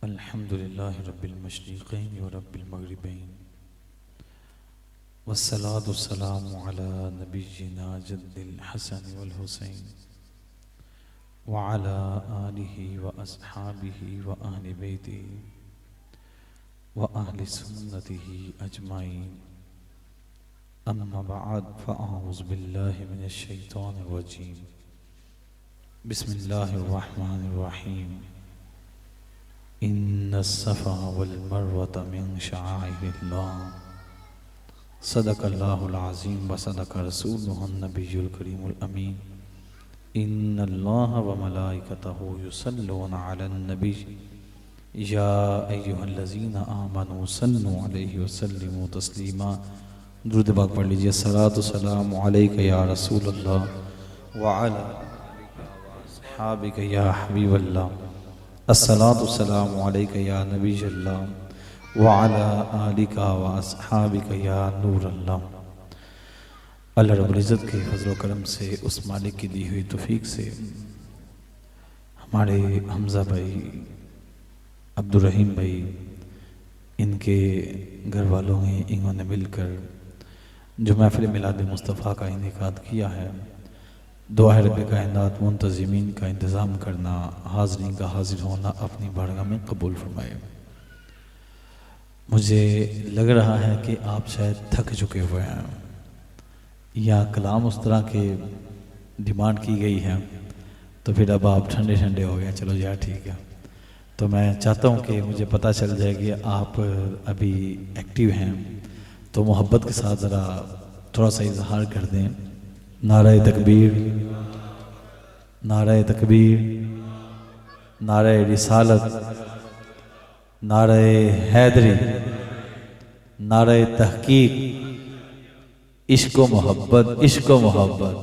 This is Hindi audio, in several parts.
अल्हम्दुलिल्लाहि रब्बिल मशरिक़ैन व रब्बिल मग़रिबैन वस्सलातु वस्सलामु अला नबिय्यिना जद्दिल हसन वल हुसैन व अला आलिहि व अस्हाबिहि व अहलि बैतिहि व अहलि सुन्नतिहि अजमाइन। अम्मा बअद फ़अऊज़ु बिल्लाहि मिनश शैतानिर रजीम। बिस्मिल्लाहिर रहमानिर रहीम। इन्नस्सफ़ा वल मरवत मिन शआइरिल्लाह। सदक़ल्लाहुल अज़ीम व सदक़ रसूलुहुन नबियुल करीमुल अमीन। इन्नल्लाहा व मलाइकतहु युसल्लूना अलन नबी या अय्युहल्लज़ीना आमनू सल्लु अलैहि व सल्लिमू तस्लीमा। दुरूद पाक पढ़ लीजिए। सलातु सलामु अलैका या रसूलल्लाह व अला अस्हाबिका या हबीबल्लाह। अस्सलातु सलामु अलैका या नबीयल्लाह व अला आलिका व अस्हाबिका या नूरल्लाह। अल्लाह रब्बुल इज़्ज़त के फज़ल व करम से, उस मालिक की दी हुई तौफीक से हमारे हमज़ा भाई, अब्दुर्रहीम भाई, इनके घर वालों ने इन्होंने मिलकर जो महफ़िल मिलाद मुस्तफ़ा का इनेकाद किया है, दुआ रब कायनात मुंतज़िमीन का इंतज़ाम करना, हाज़रीन का हाज़िर होना अपनी बारगाह में कबूल फरमाए। मुझे लग रहा है कि आप शायद थक चुके हुए हैं या कलाम उस तरह के डिमांड की गई है तो फिर अब आप ठंडे ठंडे हो गए। चलो यार ठीक है। तो मैं चाहता हूँ कि मुझे पता चल जाए कि आप अभी एक्टिव हैं, तो मोहब्बत के साथ ज़रा थोड़ा सा इजहार कर दें। नारे तकबीर, नारे तकबीर, नारे रिसालत, नारे हैदरी, नारे तहकीक, इश्क़ मोहब्बत, इश्क़ मोहब्बत।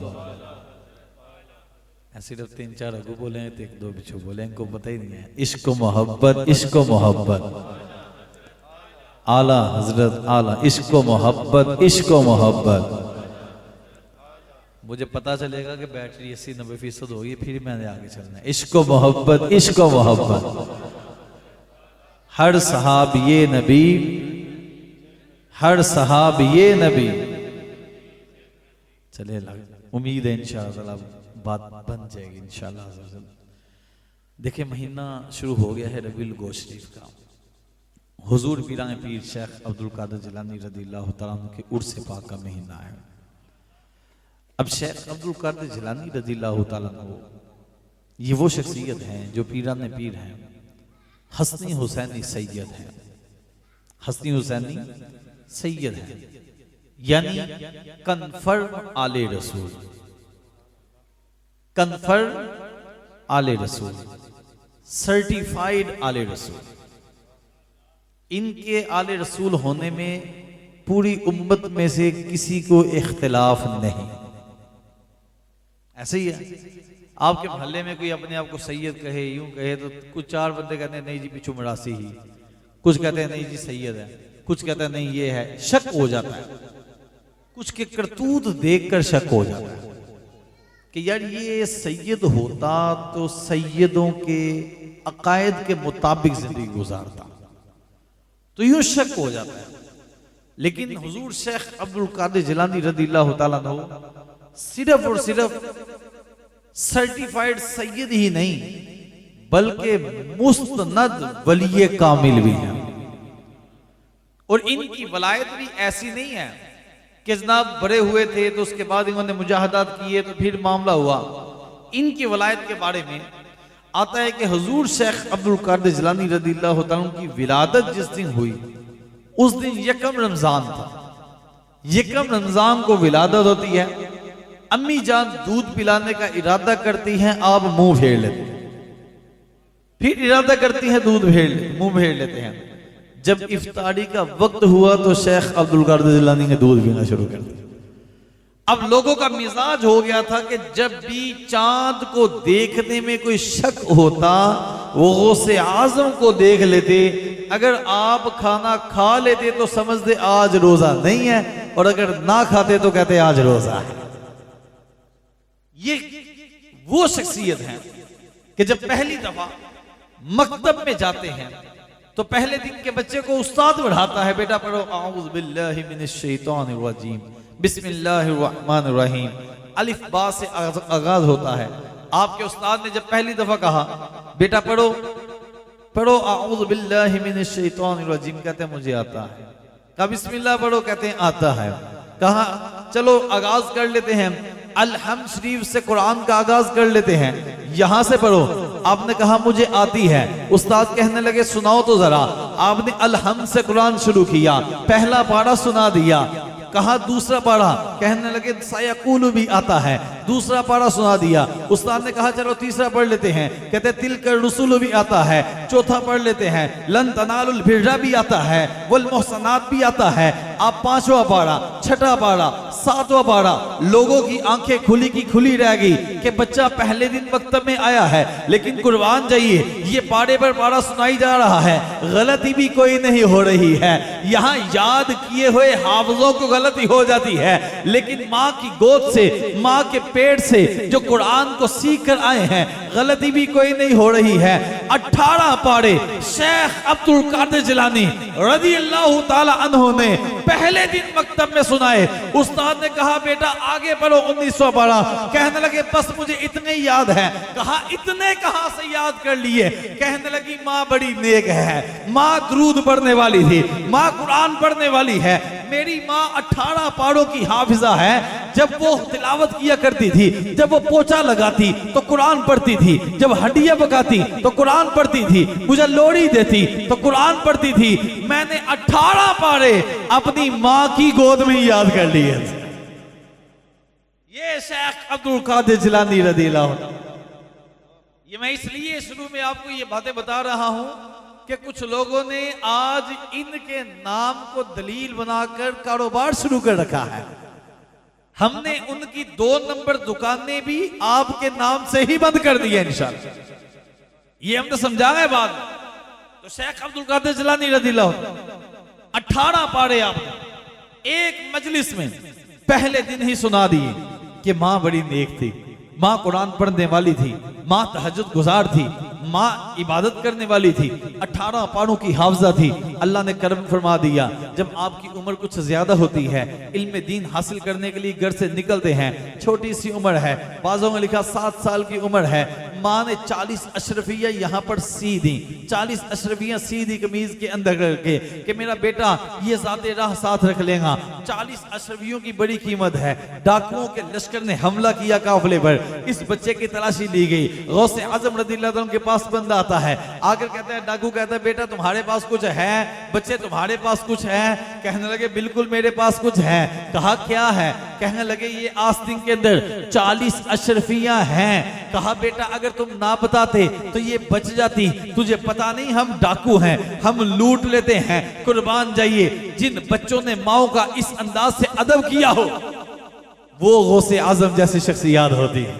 सिर्फ 3-4 अगू बोले हैं तो 1-2 बिच्छू बोले, इनको पता ही नहीं है। इश्क़ मोहब्बत, इश्क़ मोहब्बत, आला हजरत आला, इश्क़ मोहब्बत, इश्क़ मोहब्बत। मुझे पता चलेगा कि बैटरी 80-90% होगी, फिर मैंने आगे चलना है। इश्क़ मोहब्बत, इश्क़ मोहब्बत। हर सहाब ये नबी, हर सहाब ये नबी। चले उम्मीद है इंशाअल्लाह बात बन जाएगी इंशाअल्लाह। देखिए, महीना शुरू हो गया है रबीउल गौश शरीफ का। हुजूर पीराने पीर शेख अब्दुल कादिर जिलानी रज़ियल्लाहु तआला अन्हु के उर्स पाक का महीना है। अब शेख अब्दुल कादिर जिलानी रज़ियल्लाहु तआला अन्हु ये वो शख्सियत हैं जो पीराने पीर हैं, हसनी हुसैनी सैयद हैं। हसनी हुसैनी सैयद हैं यानी कन्फर्म आले रसूल, कन्फर्म आले रसूल, सर्टिफाइड आले रसूल। इनके आले रसूल होने में पूरी उम्मत में से किसी को इख्तिलाफ नहीं। ऐसे ही है। आपके मोहल्ले में कोई अपने आप को सैयद कहे, यूं कहे, तो कुछ 4 बंदे कहते हैं नहीं जी पिछू मरासी ही, कुछ कहते हैं नहीं जी सैयद है, कुछ कहते हैं नहीं ये है। शक हो जाता है, कुछ के करतूत देखकर शक हो जाता है कि यार ये सैयद होता तो सैयदों के अकायद के मुताबिक जिंदगी गुजारता, तो यूं शक हो जाता है। लेकिन हुजूर शेख अब्दुल कादिर जिलानी रज़ियल्लाहु तआला अन्हु सिर्फ और सिर्फ सर्टिफाइड सैयद ही नहीं बल्कि मुस्तनद वली कामिल भी हैं। और इनकी वलायत भी ऐसी नहीं है कि जनाब बड़े हुए थे तो उसके बाद इन्होंने मुजाहदात किए तो फिर मामला हुआ। इनकी वलायत के बारे में आता है कि हुजूर शेख अब्दुल कादिर जिलानी रज़ियल्लाहु तआला अन्हु की विलादत जिस दिन हुई उस दिन यकम रमजान था। यकम रमजान को विलादत होती है। अम्मी जान दूध पिलाने का इरादा करती हैं, आप मुंह फेर लेते हैं, फिर इरादा करती हैं दूध मुंह फेर लेते हैं। जब इफ्तारी का वक्त हुआ तो शेख अब्दुल कादिर जिलानी ने दूध पीना शुरू कर दिया। अब लोगों का मिजाज हो गया था कि जब भी चांद को देखने में कोई शक होता वो गौसे आजम को देख लेते। अगर आप खाना खा लेते तो समझते आज रोजा नहीं है, और अगर ना खाते तो कहते आज रोजा है। ये वो शख्सियत है कि जब पहली दफा मकतब में जाते हैं तो पहले दिन के बच्चे को उस्ताद बढ़ाता है, बेटा पढ़ो आऊज़ु बिल्लाहि मिनश शैतानिर रजीम, बिस्मिल्लाहिर रहमानिर रहीम, अलिफ बा से आगाज होता है। आपके उस्ताद ने जब पहली दफा कहा बेटा पढ़ो पढ़ो आऊज़ु बिल्लाहि मिनश शैतानिर रजीम, कहते हैं मुझे आता है। कहा बिस्मिल्लाह पढ़ो, कहते हैं आता है। कहा चलो आगाज कर लेते हैं, अलहम्द शरीफ से कुरान का आगाज कर लेते हैं, यहां से पढ़ो। आपने कहा मुझे आती है। उस्ताद कहने लगे सुनाओ तो जरा। आपने अलहम्द से कुरान शुरू किया, पहला पारा सुना दिया। कहा दूसरा पारा, कहने लगे सयकूलु भी आता है, दूसरा पारा सुना दिया। उस्ताद ने कहा चलो तीसरा पढ़ लेते हैं, कहते तिलकर रुसुल भी आता है, चौथा पढ़ लेते हैं, लन तनालुल बिर्रा भी आता है, वल मुहसनात भी आता है। आप पांचवा पारा, छठा पारा, सातवां पारा, लोगों की आंखें खुली की खुली रह गई कि बच्चा पहले दिन मकतब में आया है, लेकिन कुर्बान जाइए ये पारे पर पारा सुनाई जा रहा है, गलती भी कोई नहीं हो रही है। यहाँ याद किए हुए हाफिजों को गलती हो जाती है, लेकिन माँ की गोद से, माँ के पेट से जो कुरान को सीख कर आए हैं, गलती भी कोई नहीं हो रही है। 18 पारे शेख अब्दुल कादिर जिलानी रज़ी अल्लाह ताला अन्हु ने पहले दिन मकतब में सुनाए। उस्ताद ने कहा बेटा आगे पढ़ो 19वां पारा। कहने लगे बस मुझे इतने याद है। कहा इतने कहां से याद कर लिए? कहने लगी माँ बड़ी नेक है, माँ दुरूद पढ़ने वाली थी, माँ कुरान पढ़ने वाली है। मेरी माँ 18 पारों की हाफिजा है। जब वो तिलावत किया करती थी, जब वो पोछा लगाती तो कुरान पढ़ती थी, जब हड्डियां पकाती तो कुरान पढ़ती थी, मुझे लोड़ी देती तो कुरान पढ़ती थी। मैंने 18 पारे अपनी माँ की गोद में याद कर लिए। ये शेख अब्दुल कादिर जिलानी रज़ियल्लाहु अन्हु। ये मैं इसलिए शुरू में आपको ये बातें बता रहा हूं कि कुछ लोगों ने आज इनके नाम को दलील बनाकर कारोबार शुरू कर रखा है। हमने उनकी 2 नंबर दुकानें भी आपके नाम से ही बंद कर दी है इंशाअल्लाह। ये हमने समझा है बात। तो शेख अब्दुल कादिर जिलानी रज़ियल्लाहु अन्हु 18 पारे आपने एक मजलिस में पहले दिन ही सुना दिए कि माँ बड़ी नेक थी, माँ कुरान पढ़ने वाली थी, माँ तहज्जुद गुजार थी, माँ इबादत करने वाली थी, 18 पारों की हाफिजा थी। अल्लाह ने करम फरमा दिया। जब आपकी उम्र कुछ ज्यादा होती है, इल्म दीन हासिल करने के लिए घर से निकलते हैं, छोटी सी उम्र है, बाज़ों में लिखा 7 साल की उम्र है, माँ ने 40 अशरफिया यहाँ पर सी दी, 40 अशरफिया सी दी कमीज के अंदर करके कि मेरा बेटा ये ज़ाते राह साथ रख लेगा। 40 अशरफियों की बड़ी कीमत है। डाकुओं के लश्कर ने हमला किया काफिले पर, इस बच्चे की तलाशी ली गई। गौसे आजम रज़ियल्लाहु अन्हु के पास बंदा आता है, आकर कहता है, डाकू कहता है बेटा तुम्हारे पास कुछ है, बच्चे तुम्हारे पास कुछ है? कहने लगे बिल्कुल मेरे पास कुछ है। कहा क्या है? कहने लगे ये आस्तीन के अंदर 40 अशरफियां हैं। कहा बेटा अगर तुम ना बताते तो ये बच जाती, तुझे पता नहीं हम डाकू हैं, हम लूट लेते हैं। कुर्बान जाइए, जिन बच्चों ने माओ का इस अंदाज से अदब किया हो वो गौसे आजम जैसी शख्सियत होती है।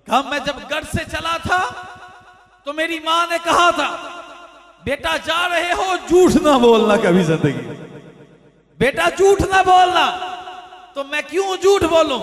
कहा मैं जब गढ़ से चला था तो मेरी माँ ने कहा था बेटा जा रहे हो झूठ ना बोलना कभी जिंदगी, बेटा झूठ ना बोलना। तो मैं क्यों झूठ बोलूं?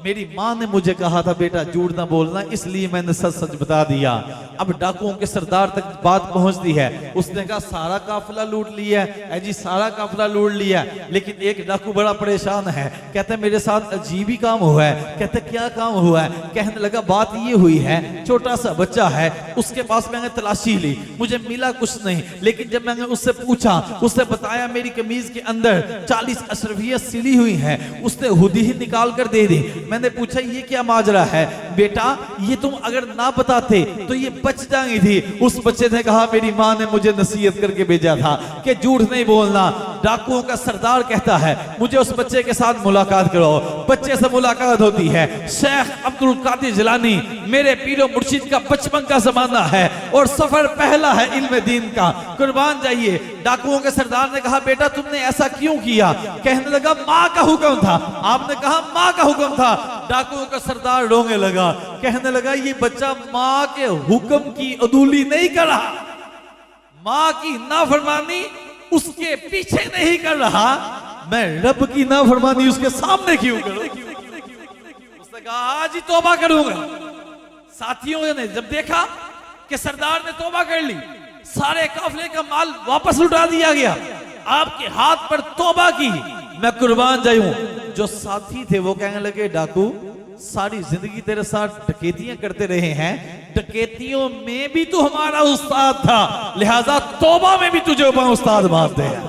मेरी माँ ने मुझे कहा था बेटा झूठ ना बोलना, इसलिए मैंने सच सच बता दिया। अब डाकुओं के सरदार तक बात पहुंचती है। उसने कहा सारा काफिला लूट लिया है जी, सारा काफिला लूट लिया। लेकिन एक डाकू बड़ा परेशान है, कहते मेरे साथ अजीब ही काम हुआ है। कहते क्या काम हुआ है? कहने लगा बात ये हुई है, छोटा सा बच्चा है, उसके पास मैंने तलाशी ली, मुझे मिला कुछ नहीं। लेकिन जब मैंने उससे पूछा, उसने बताया मेरी कमीज के अंदर 40 अशरफियां सिली हुई हैं, उसने हुदी ही निकाल कर दे दी। मैंने पूछा ये क्या माजरा है? बेटा ये तुम अगर ना बताते तो ये बच जाएंगी थी। उस बच्चे ने कहा मेरी माँ ने मुझे नसीहत करके भेजा था कि झूठ नहीं बोलना। डाकुओं का सरदार कहता है मुझे उस बच्चे के साथ मुलाकात करो। बच्चे से मुलाकात होती है। शेख अब्दुल कादिर जिलानी मेरे पीरो मुर्शिद का बचपन का जमाना है और सफर पहला है इल्म दीन का। कुर्बान जाइए। डाकुओं के सरदार ने कहा बेटा तुमने ऐसा क्यों किया? कहने लगा माँ का हुक्म था। आपने कहा माँ का हुक्म था। डाकुओं का सरदार रोने लगा, कहने लगा ये बच्चा माँ के हुक्म की अदूली नहीं कर रहा, माँ की नाफरमानी उसके पीछे नहीं कर रहा, मैं रब की नाफरमानी उसके सामने क्यों करूं? उसने कहा आज ही तौबा करूंगा। साथियों ने जब देखा कि सरदार ने तौबा कर ली, सारे काफिले का माल वापस लुटा दिया गया, आपके हाथ पर तौबा की, मैं कुर्बान जाऊं। जो साथी थे वो कहने लगे, डाकू सारी जिंदगी तेरे साथ डकैतियां करते रहे हैं, डकैतियों में भी तू हमारा उस्ताद था, लिहाजा तौबा में भी तुझे उस्ताद मानते हैं,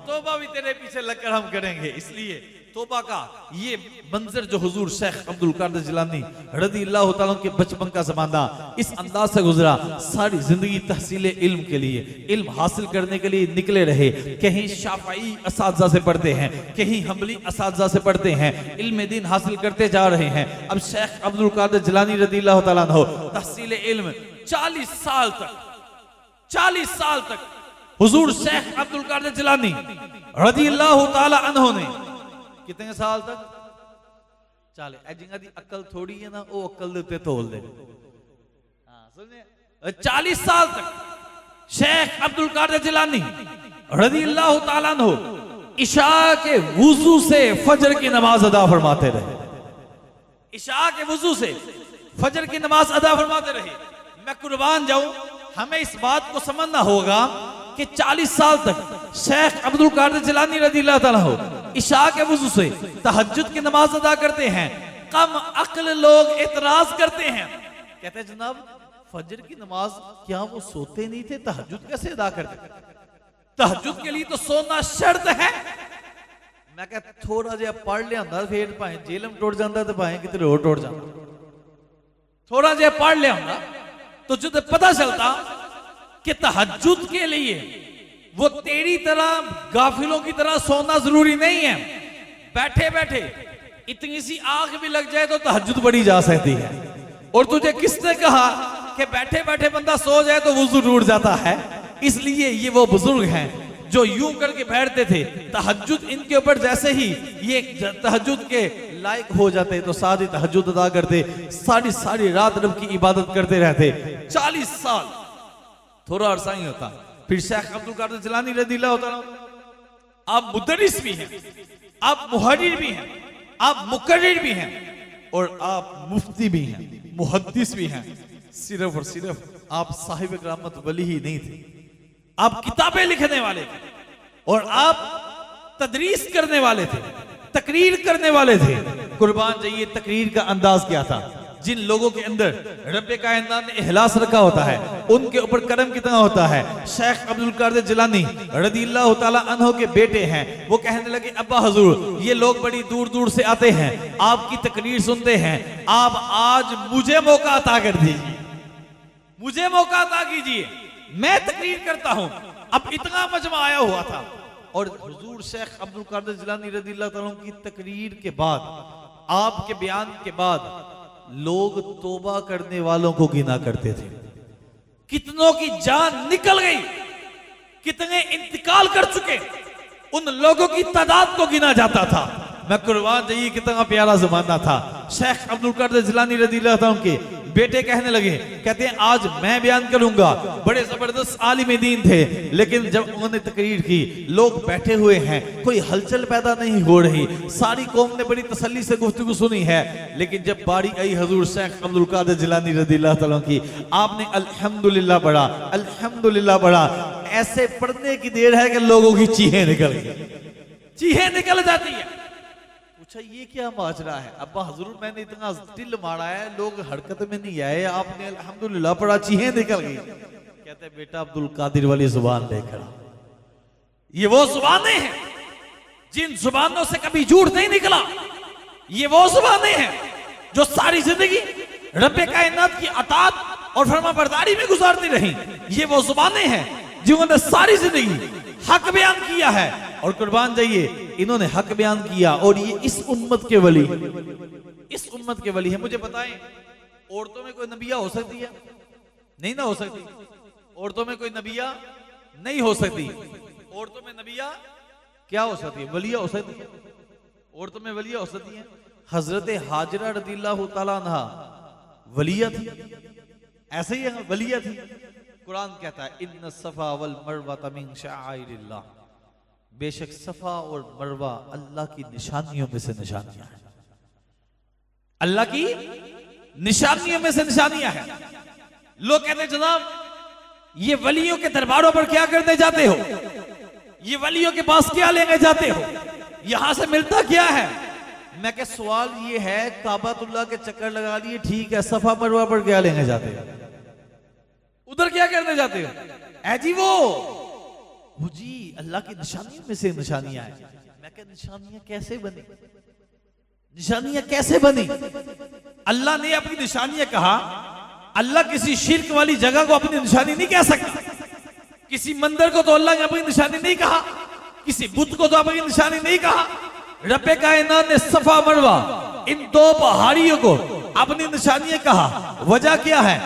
तौबा भी तेरे पीछे लगकर हम करेंगे। इसलिए तौबा का ये मंजर जो हुजूर शेख अब्दुल कादिर जिलानी रज़ी अल्लाह तआला के बचपन का ज़माना इस अंदाज से गुजरा, सारी जिंदगी तहसीले इल्म के लिए, इल्म हासिल करने के लिए निकले रहे। कहीं शाफई असातिज़ा से पढ़ते हैं, कहीं हम्बली असातिज़ा से पढ़ते हैं, इल्म दीन हासिल करते जा रहे हैं। अब शेख अब्दुल कादिर जिलानी रज़ी अल्लाह तआला अन्हु तहसीले इल्म 40 साल तक हुजूर शेख अब्दुल कादिर जिलानी रज़ी अल्लाह तआला अन्हु ने कितने साल तक? 40। जिंगा दी अक्ल थोड़ी है ना, वो अक्ल दे उत्ते तोल दे। हाँ सुनिए, 40 साल तक शेख अब्दुल कादिर जिलानी रज़ी अल्लाह तआला अन्हु इशा के वुजू से फजर की नमाज अदा फरमाते रहे, इशा के वुजू से फजर की नमाज अदा फरमाते रहे। मैं कुर्बान जाऊं, हमें इस बात को समझना होगा कि 40 साल तक शेख अब्दुल कादिर जिलानी रज़ी अल्लाह तआला अन्हु इशा के वुजू से तहज्जुद की नमाज अदा करते हैं। कम अक्ल लोग एतराज करते हैं, कहते हैं जनाब फजर की नमाज क्या वो सोते नहीं थे, तहज्जुद कैसे अदा करते? तहज्जुद के लिए तो सोना शर्त है। मैं कह थोड़ा जिहा पढ़ लिया फिर भाएं जेलम टुट जाता तो भाएं कितने होर टुट जाता, थोड़ा जिहा पढ़ लिया तो जो पता चलता कि तहज्जुद के लिए वो तेरी तरह गाफिलों की तरह सोना जरूरी नहीं है। बैठे बैठे इतनी सी आंख भी लग जाए तो तहज्जुद पढ़ी जा सकती है। और तुझे किसने कहा कि बैठे बैठे बंदा सो जाए तो वुजू टूट जाता है? इसलिए ये वो बुजुर्ग हैं जो यूं करके बैठते थे, तहज्जुद इनके ऊपर जैसे ही ये तहज्जुद के लायक हो जाते तो साथ ही तहज्जुद अदा करते, सारी रात रब की इबादत करते रहते। 40 साल थोड़ा अरसा ही होता। फिर शेख अब्दुल कादिर जिलानी रज़ी अल्लाह तआला आप मुदर्रिस भी हैं, आप मुहर्रिर भी हैं, आप मुकर्रिर भी हैं और आप मुफ्ती भी हैं, मुहद्दिस भी हैं। सिर्फ और सिर्फ आप साहिब करामत वली ही नहीं थे, आप किताबें लिखने वाले थे और आप तदरीस करने वाले थे, तकरीर करने वाले थे। कुर्बान जाइए तकरीर का अंदाज क्या था। जिन लोगों के अंदर रब्बे कायनात ने इखलास रखा होता है उनके ऊपर करम कितना होता है। शेख अब्दुल कादिर जिलानी रज़ी अल्लाह तआला अन्हु के बेटे हैं, वो कहने लगे अब्बा हुजूर ये लोग बड़ी दूर दूर से आते हैं, आपकी तकरीर सुनते हैं, आप आज मुझे मौका अता कर दीजिए, मुझे मौका अता कीजिए, मैं तकरीर करता हूं। अब इतना मजमा आया हुआ था और हुजूर शेख अब्दुल कादिर जिलानी रज़ी अल्लाह तआला की तकरीर के बाद, आपके बयान के बाद लोग तौबा करने वालों को गिना करते थे। कितनों की जान निकल गई, कितने इंतकाल कर चुके, उन लोगों की तादाद को गिना जाता था। मैं कुर्बान जाइए कितना प्यारा जमाना था। शेख अब्दुल कादिर जिलानी रज़ी अल्लाह तआला के बेटे कहने लगे, कहते हैं आज मैं बयान करूंगा। बड़े जबरदस्त आलिम दीन थे, लेकिन जब उन्होंने तकरीर की लोग बैठे हुए हैं, कोई हलचल पैदा नहीं हो रही, सारी कौम ने बड़ी तसल्ली से गुफ्तगू सुनी है। लेकिन जब बारी आई हजूर शेख अब्दुल कादिर जिलानी रज़ी अल्लाह तआला की, आपने अल्हम्दुलिल्लाह पढ़ा, अल्हम्दुलिल्लाह पढ़ा। ऐसे पढ़ने की देर है कि लोगों की चीखें निकल गई, चीखें निकल जाती है। पूछा ये क्या माजरा है? अब्बा हुजूर मैंने इतना दिल मारा है, लोग हरकत में नहीं आए, आपने अल्हम्दुलिल्लाह पढ़ा, चीखें निकल गई। कहते बेटा अब्दुल कादिर वाली जुबान लेकर, ये वो जुबानें हैं जिन जुबानों से कभी झूठ नहीं निकला, ये वो जुबानें हैं जो सारी जिंदगी रब्बे कायनात की अताअत और फरमाबरदारी में गुजारती रही। ये वो जुबानें हैं जिन्होंने सारी जिंदगी हक बयान किया है। और कुर्बान जाइए इन्होंने हक बयान किया और ये इस उम्मत के वली, इस उम्मत के वली है। मुझे बताएं औरतों में कोई नबिया हो सकती है? नहीं ना हो सकती। औरतों में कोई नबिया नहीं हो सकती। औरतों में नबिया क्या हो सकती है? वलिया हो सकती है। औरतों में वलिया हो सकती है। हजरत हाजरा रज़ियल्लाहु तआला अन्हा वलिया थी, ऐसे ही वलिया थी। कुरान कहता है इन्न सफा वल मरवा मिन शाइरिल्लाह, बेशक सफा और मरवा अल्लाह की निशानियों में से निशानियां हैं, अल्लाह की निशानियों में से निशानियां हैं। लोग कहते हैं जनाब ये वलियों के दरबारों पर क्या करने जाते हो, ये वलियों के पास क्या लेने जाते हो, यहां से मिलता क्या है? मैं कह सवाल ये है, काबातुल्लाह के चक्कर लगा लिए ठीक है, सफा मरवा पर क्या लेने जाते हो, उधर क्या करने जाते हो? ऐ जी वो जी अल्लाह की निशानियों में से निशानियां हैं। मैं कह निशानियां कैसे बनी, निशानियां कैसे बनी? अल्लाह ने अपनी निशानियां कहा, अल्लाह किसी शिर्क वाली जगह को अपनी निशानी नहीं कह सकता, किसी मंदिर को तो अल्लाह ने अपनी निशानी नहीं कहा, किसी बुत को तो अपनी निशानी नहीं कहा। रब्बे कायनात ने सफा मरवा इन दो पहाड़ियों को अपनी निशानियां कहा। वजह क्या है?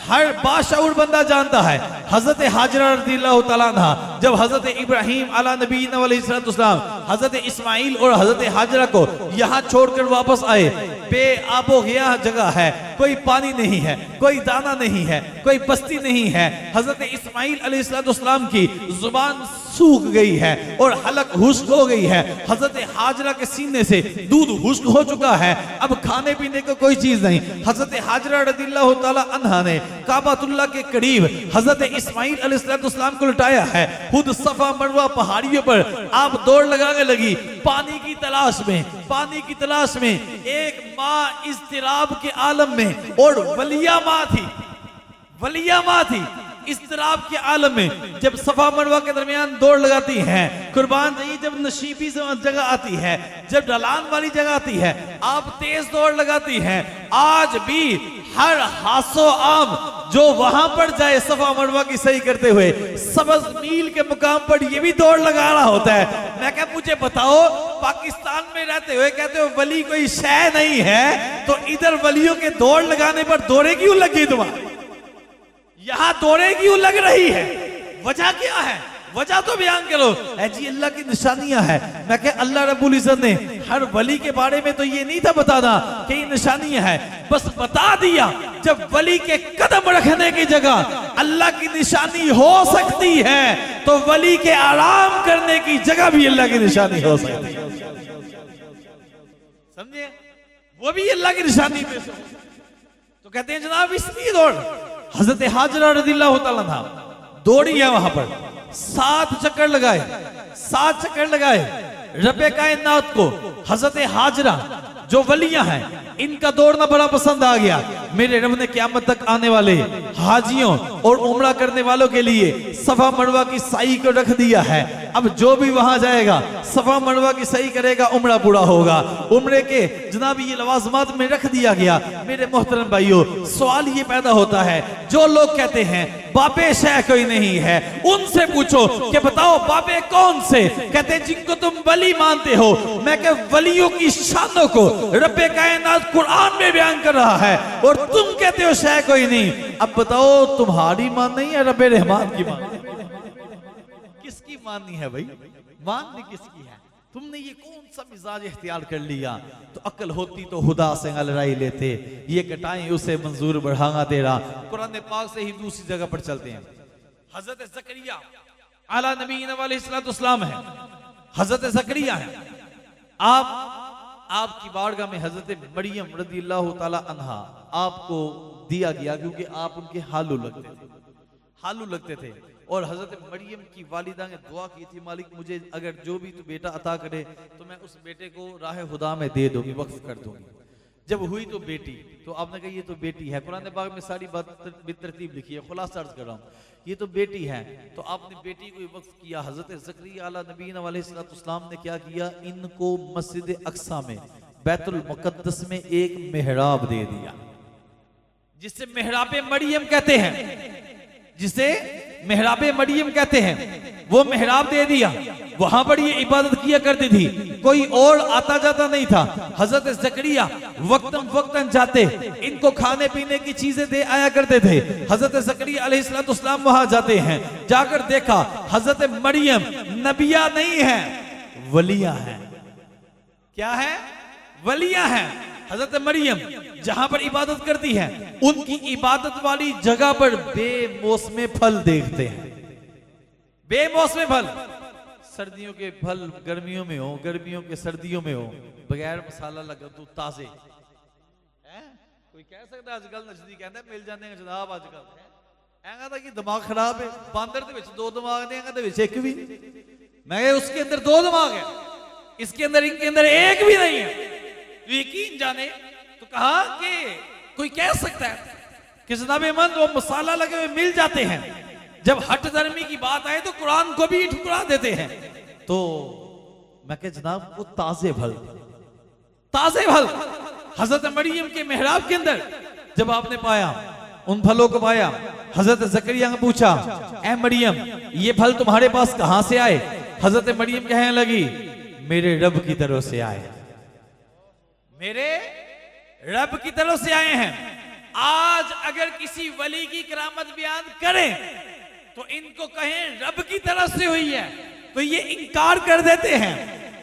हर बाशऊर बंदा जानता है हजरत हाजरा रज़ियल्लाहु तआला अन्हा जब हजरत इब्राहिम अला नबीना अलैहिस्सलाम हजरत इस्माइल और हजरत हाजरा को यहाँ छोड़कर वापस आए, बेआबो गया जगह है, कोई पानी नहीं है, कोई दाना नहीं है, कोई बस्ती नहीं है। हजरत इस्माइल अलैहिस्सलाम की जुबान सूख गई है और हलक हुश्क हो गई है। हजरत हाजरा के सीने से दूध हुश्क हो चुका है, अब खाने पीने को कोई चीज नहीं। हजरत हाजरा रज़ियल्लाहु तआला अन्हा ने काबातुल्लाह के करीब हजरत इस्माइल अलैहिस्सलाम को लटाया है। खुद सफा मरवा पहाड़ियों पर आप दौड़ लगाने लगी पानी की तलाश में, पानी की तलाश में। एक माँ इज़्तिराब के आलम में और वलिया माँ थी, वलिया माँ थी इज़्तिराब के आलम में। जब सफा मरवा के दरमियान दौड़ लगाती हैं, कुर्बान नहीं, जब नशीबी से जगह आती है, जब ढलान वाली जगह आती है, आप तेज दौड़ लगाती हैं। आज भी हर हासो आम जो वहां पर जाए सफा मरवा की सही करते हुए, सबज मील के मुकाम पर ये भी दौड़ लगा रहा होता है। मैं क्या मुझे बताओ, पाकिस्तान में रहते हुए कहते हो वली कोई शय नहीं है, तो इधर वलियों के दौड़ लगाने पर दौड़े क्यों लगी तुम्हारी, यहां दौड़े क्यों लग रही है? वजह क्या है? वजह तो बयान करो। ऐ जी अल्लाह की निशानियां है। मैं कह अल्लाह रब्बुल इज्जत ने हर वली के बारे में तो ये नहीं था बताना कि ये निशानियां है, बस बता दिया जब वली के कदम रखने की जगह अल्लाह की निशानी हो सकती है, तो वली के आराम करने की जगह भी अल्लाह की निशानी हो सकती है। समझे? वो भी अल्लाह की निशानी में से। तो कहते हैं जनाब इसलिए दौड़। हजरत हाजरा रज़ियल्लाहु तआला अन्हा दौड़ी है, वहां पर 7 चक्कर लगाए, 7 चक्कर लगाए। रब्बे कायनात को हजरत हाजरा जो वलियां हैं इनका दौड़ना बड़ा पसंद आ गया। मेरे रब ने क़यामत तक आने वाले हाजियों और उम्रा करने वालों के लिए सफा मरवा की साई को रख दिया है। अब जो भी वहां जाएगा सफा मरवा की सही करेगा, उम्रा पूरा होगा। उम्रे के जनाब ये लवाजमात में रख दिया गया। मेरे मोहतरम भाइयों, सवाल ये पैदा होता है, जो लोग कहते हैं बाबे शह कोई नहीं है, उनसे पूछो कि बताओ बाबे कौन से? कहते हैं जिनको तुम वली मानते हो। मैं कह वलियों की शानों को रब्बे कायनात कुरान में बयान कर रहा है और तुम कहते हो शह कोई नहीं। अब बताओ तुम्हारी माननी है रब्बे रहमान की माननी, किसकी माननी है भाई? माननी किसकी है? तुमने ये कौन सा मिजाज इख्तियार कर लिया? तो अक्ल होती तो खुदा से लड़ाई लेते, ये कटाई उसे मंजूर बढ़ाना तेरा। कुरान पाक से ही दूसरी जगह पर चलते हैं। हजरत ज़करिया आला नबीना अलैहिस्सलाम है, हजरत ज़करिया है। आपकी बारगाह में हजरत मरियम रज़ियल्लाहु ताला अन्हा आपको दिया गया क्योंकि आप उनके हालू लगते थे, हालू लगते थे। और हजरत मरियम की वालिदा ने दुआ की थी, मालिक मुझे अगर जो भी तू बेटा अता करे तो मैं उस बेटे को राह खुदा में दे दूंगी, वक्फ कर दूंगी। जब हुई तो बेटी, तो आपने कहा ये तो बेटी है। कुरान पाक में सारी बात बेतरतीब लिखी है, खुलासा अर्ज कर रहा हूँ, ये तो बेटी है। तो आपने बेटी को वक्फ किया। हजरत ज़करिया अला नबीना अलैहिस्सलाम ने क्या किया? इनको मस्जिद अक्सा में बैतुल मुक़द्दस में एक मेहराब दे दिया, जिसे मेहराबे मरियम कहते हैं, जिसे मेहराबे मरियम कहते हैं। वो मेहराब दे दिया, वहां पर ये इबादत किया करती थी, कोई और आता जाता नहीं था। हजरत ज़करिया वक्तन वक्तन जाते, इनको खाने पीने की चीजें दे आया करते थे। हजरत ज़करिया अलैहिस्सलाम वहां जाते हैं, जाकर देखा हजरत मरियम नबिया नहीं है, वलिया है। क्या है? वलिया है। हजरत मरियम जहां पर इबादत करती है, उनकी इबादत वाली जगह पर बेमौसमे फल देखते हैं। बेमौसमे फल, सर्दियों के फल गर्मियों में हो, गर्मियों के सर्दियों में हो, बगैर मसाला लगा तो ताजे है। कोई कह सकता है आजकल नजदीक कहता है मिल जाने का जनाब आजकल है, कहता कि दिमाग खराब है, बांदर दे विच दो दिमाग ने, कहता विच एक भी नहीं। मैं कहा उसके अंदर दो दिमाग है, इसके अंदर, इनके अंदर एक भी नहीं है। तो यकीन जाने तो कहा कि कोई कह सकता है कि जनाब-ए-मंद वो मसाला लगे हुए मिल जाते हैं, जब हट धर्मी की बात आए तो कुरान को भी ठुकरा देते हैं। तो मैं कह जनाब वो ताजे फल हजरत मरियम के मेहराब के अंदर जब आपने पाया, उन फलों को पाया, हजरत जकरिया ने पूछा ए मरियम ये फल तुम्हारे पास कहां से आए? हजरत मरियम कहने लगी मेरे रब की तरफ से आए, मेरे रब की तरफ से आए हैं। आज अगर किसी वली की करामत बयान करें तो इनको कहें रब की तरफ से हुई है, तो ये इनकार कर देते हैं।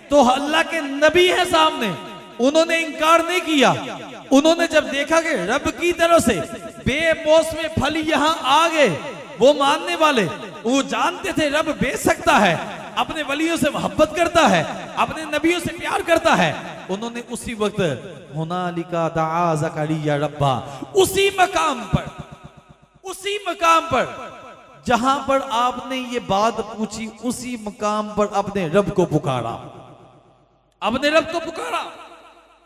तो अल्लाह के नबी हैं सामने, उन्होंने इनकार नहीं किया। उन्होंने जब देखा कि रब की तरफ से बेमौसमे फल यहां आ गए, वो मानने वाले, वो जानते थे रब बेच सकता है, अपने वलियों से मोहब्बत करता है, अपने नबियों से प्यार करता है। उन्होंने उसी वक्त हुनालिका दआ ज़करिया रब्बा, उसी मकाम पर जहां पर आपने ये बात पूछी, उसी मकाम पर अपने रब को पुकारा,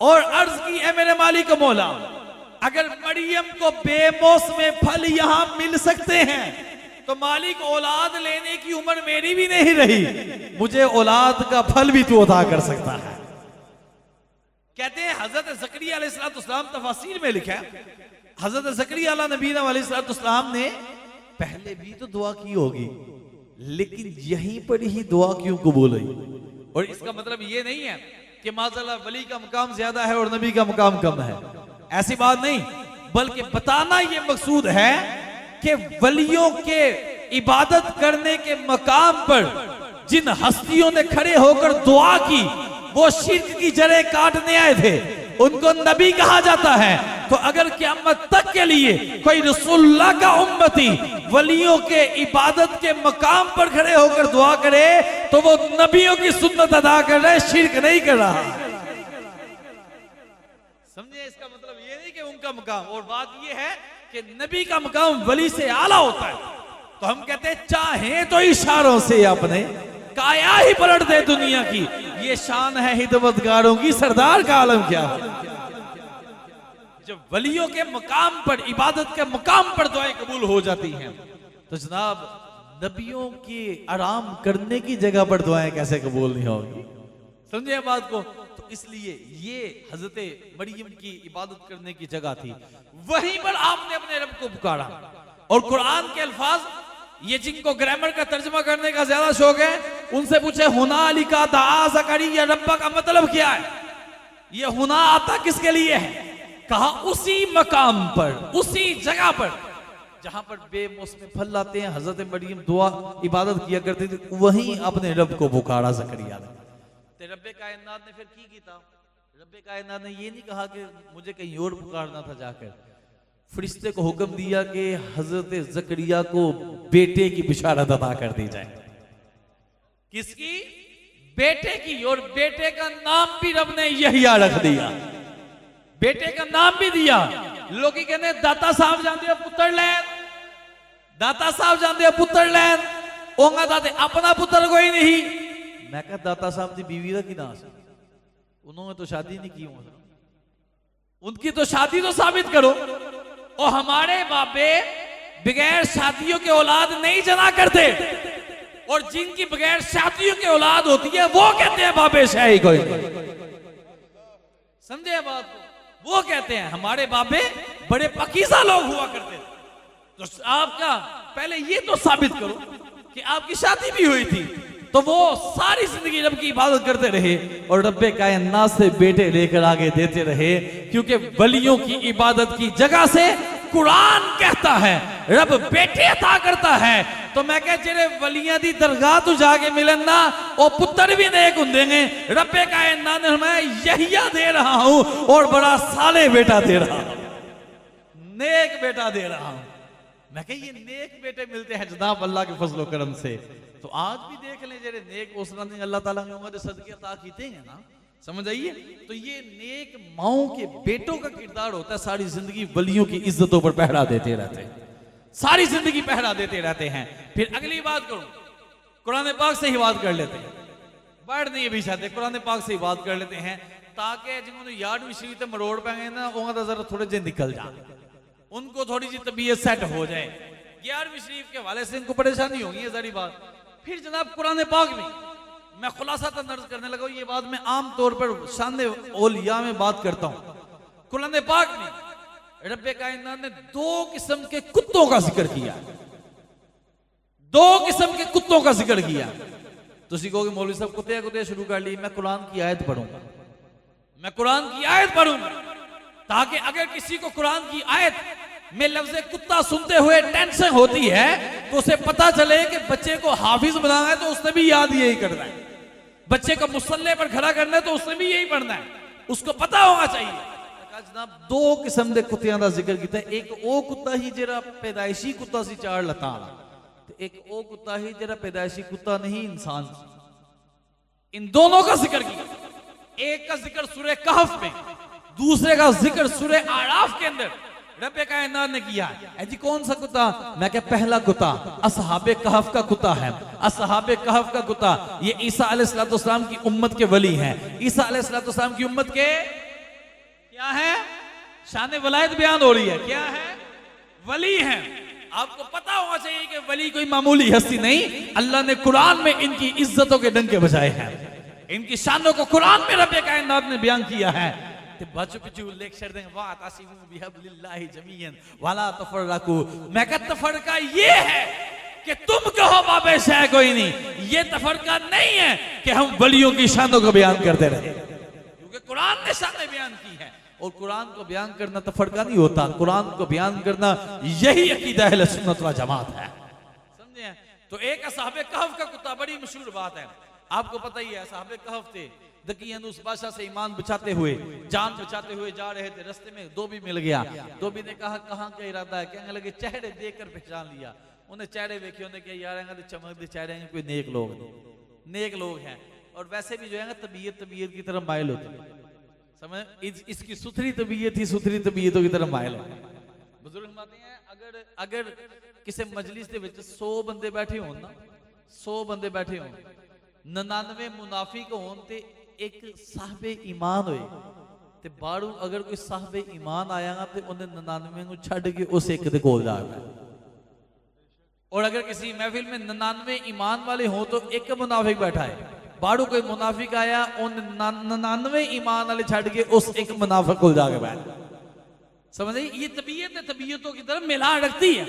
और अर्ज की है मेरे मालिक मौला, अगर मरियम को बेमौसमे फल यहां मिल सकते हैं तो मालिक औलाद लेने की उम्र मेरी भी नहीं रही, मुझे औलाद का फल भी तू अता कर सकता है। कहते हैं हजरत ज़करिया अलैहिस्सलाम तफसीर में लिखा है, हजरत ज़करिया नबीना अलैहिस्सलाम ने पहले भी तो दुआ की होगी, लेकिन यहीं पर ही दुआ क्यों कबूल हुई? और इसका मतलब ये नहीं है कि माज़अल्लाह वली का मुकाम ज्यादा है और नबी का मुकाम कम है, ऐसी बात नहीं, बल्कि बताना ये मकसूद है कि वलियों के इबादत करने के मकाम पर जिन हस्तियों ने खड़े होकर दुआ की, वो शिर्क की जड़ें काटने आए थे, उनको नबी कहा जाता है। तो अगर क़यामत तक के लिए कोई रसूलुल्लाह का उम्मती वलियों के इबादत के मकाम पर खड़े होकर दुआ करे तो वो नबियों की सुन्नत अदा कर रहे, शिर्क नहीं कर रहा। समझे? इसका मतलब ये नहीं कि उनका मकाम, और बात ये है कि नबी का मकाम वली से आला होता है। तो हम कहते हैं चाहे तो इशारों से अपने काया ही पलट दे दुनिया की, ये शान है हिदमतगारों की, सरदार का आलम क्या है। जब वलियों के मकाम पर, इबादत के मकाम पर दुआएं कबूल हो जाती हैं, तो जनाब नबियों के आराम करने की जगह पर दुआएं कैसे कबूल नहीं होगी? समझे बात को? तो इसलिए ये हजरत मरियम की इबादत करने की जगह थी, वहीं पर आपने अपने रब को पुकारा। और कुरान के अल्फाज, ये जिनको ग्रामर का तर्जमा करने का ज्यादा शौक है, उनसे पूछे हुनालिका दआ ज़करिया रब्बा का मतलब क्या है? ये हुना आता किसके लिए है? कहा उसी मकाम पर, उसी जगह पर जहां पर बेमौसमे फल लाते हैं, हजरत मरियम दुआ इबादत किया करते थे, वहीं अपने रब को पुकारा ज़करिया ने। तो रब्बे कायनात ने फिर की था, रब्बे कायनात ने ये नहीं कहा कि मुझे कहीं और पुकारना था, जाकर फरिश्ते को हुक्म दिया कि हजरत ज़करिया को बेटे की बिशारत अता कर दी जाए। किसकी? बेटे की। और बेटे का नाम भी रब ने यहिया रख दिया, बेटे का नाम भी दिया। लोग कहते दाता साहब जाते हो पुत्र लैन, दाता साहब जाते हो पुत्र लैन, ओंगा दाते अपना पुत्र कोई नहीं। मैं कहा दाता साहब की बीवी का की नाम, उन्होंने तो शादी नहीं की, उनकी तो शादी तो साबित करो। और हमारे बाबे बगैर शादियों के औलाद नहीं जना करते, और जिनकी बगैर शादियों के औलाद होती है वो कहते हैं बाबे शाही कोई। समझे बात को? वो कहते हैं हमारे बाबे बड़े पकीज़ा लोग हुआ करते थे। तो आपका पहले ये तो साबित करो कि आपकी शादी भी हुई थी। तो वो सारी जिंदगी रब की इबादत करते रहे और रब्बे कायनात से बेटे लेकर आगे देते रहे, क्योंकि वलियों की इबादत की जगह से कुरान कहता है रब बेटे अता करता है। तो मैं कह जेरे वलियां दी दरगाह तू जाके मिलन ना, और पुत्र भी नेक होंगे। रब्बे कायनात ने मैं यहिया दे रहा हूं और बड़ा साले बेटा दे रहा हूं, नेक बेटा दे रहा हूं। मैं कह ये नेक बेटे मिलते हैं जनाब अल्लाह के फजलो करम से। तो आज भी देख लें जेरे नेक उसना नहीं अल्लाह ताला ने होगा जो सदके अता कीते हैं ना, समझ आइए। तो ये नेक माओं के बेटों का किरदार होता है, सारी जिंदगी वलियों की इज्जतों पर पहरा देते रहते हैं। सारी जिंदगी पहरा देते रहते हैं। फिर अगली बात करूं, कुरान पाक से ही बात कर लेते हैं, बैठ नहीं अभी चाहते, कुरान पाक से ही बात कर लेते हैं, ताकि जिन्होंने यादवीं शरीफ मरोड़ पाएंगे ना वो जरा थोड़े जे निकल जाए, उनको थोड़ी सी तबीयत सेट हो जाए। 11वीं शरीफ के हवाले से इनको परेशानी होगी, ये सारी बात। फिर जनाब कुरान पाक में मैं खुलासा नर्ज करने लगा, ये बात मैं आम तौर पर शान औलिया में बात करता हूं। कुरान पाक में रब्बे कायनात ने 2 किस्म के कुत्तों का जिक्र किया, 2 किस्म के कुत्तों का जिक्र किया। तो कहोगे मौलवी साहब कुत्ते शुरू कर ली, मैं कुरान की आयत पढ़ूंगा, मैं कुरान की आयत पढ़ूंगा, ताकि अगर किसी को कुरान की आयत में लफ्ज़ कुत्ता सुनते हुए टेंशन होती है तो उसे पता चले कि बच्चे को हाफिज बनाना है तो उसने भी याद यही करना है, बच्चे को मुसल्ले पर खड़ा करना है तो उसने भी यही पढ़ना है, उसको पता होना चाहिए। जनाब 2 किस्म के कुत्तियां का जिक्र किया, एक वो कुत्ता ही जरा पैदाइशी कुत्ता सी 4 लत्तां वाला, एक वो कुत्ता ही जरा पैदाइशी कुत्ता नहीं इंसान। इन दोनों का जिक्र किया, एक का जिक्र सूरह कहफ में, दूसरे का जिक्र सूरह आराफ के अंदर रब्बे कायनात ने किया। जी कौन सा कुत्ता? मैं क्या पहला कुत्ता असहाबे कहफ का कुत्ता है। असहाबे कहफ का कुत्ता ये ईसा अलैहिस्सलाम की उम्मत के वली हैं। ईसा अलैहिस्सलाम की उम्मत के क्या है? शान वलायत बयान हो रही है, क्या है? वली हैं। आपको पता होना चाहिए कि वली कोई मामूली हस्ती नहीं, अल्लाह ने कुरान में इनकी इज्जतों के डंके बजाए हैं, इनकी शानों को कुरान में रब्बे कायनात ने बयान किया है। बच्चों पिछू लेक्चर देंगे वाह तासिमु बिहब्लिल्लाहि जमीअन वला तफर्रकू। मैं का तफरका ये है कि तुम कहो बाबे शाह कोई नहीं, ये तफरका नहीं है कि हम वलियों की शानों को बयान करते रहे, क्योंकि कुरान ने शान बयान की है। और कुरान को बयान करना तफरका नहीं होता, कुरान को बयान करना यही अकीदा अहले सुन्नत व जमात है, समझे? तो एक असहाबे कहफ का कुत्ता, बड़ी मशहूर बात है, आपको पता ही है। असहाबे कहफ थे, दकियनुस बादशाह से ईमान बचाते हुए, जान बचाते हुए जा रहे थे, रास्ते में धोबी मिल गया। धोबी ने कहा कहां का इरादा है? कहने लगे चेहरे देखकर पहचान लिया। उन्हें चेहरे देखे, उन्हें कहा यार चमकते चेहरे हैं, कोई नेक लोग नहीं, नेक लोग हैं। और वैसे भी जो है तबीयत की तरफ माइल होती है, समझ? इसकी सुथरी तबीयत ही सुथरी तबीयतों की तरफ माइल है। बुजुर्ग कहते हैं अगर किसी मजलिस के विच 100 बंदे बैठे हो ना, 100 बंदे बैठे हो, 99 मुनाफिक होन ते एक साहबे ईमान होए, ते बारू अगर कोई साहबे ईमान आया ना ते उन्हें 99 को छड़ के उस एक दे कोल जाना। और अगर किसी महफिल में 99 ईमान वाले हो तो एक मुनाफिक बैठा है, बारू कोई मुनाफिक आया उन 99 ईमान वाले छड़ के उस एक मुनाफिक को जाके बैठ। समझे? ये तबीयत है, तबीयतों की तरफ मिला रखती है,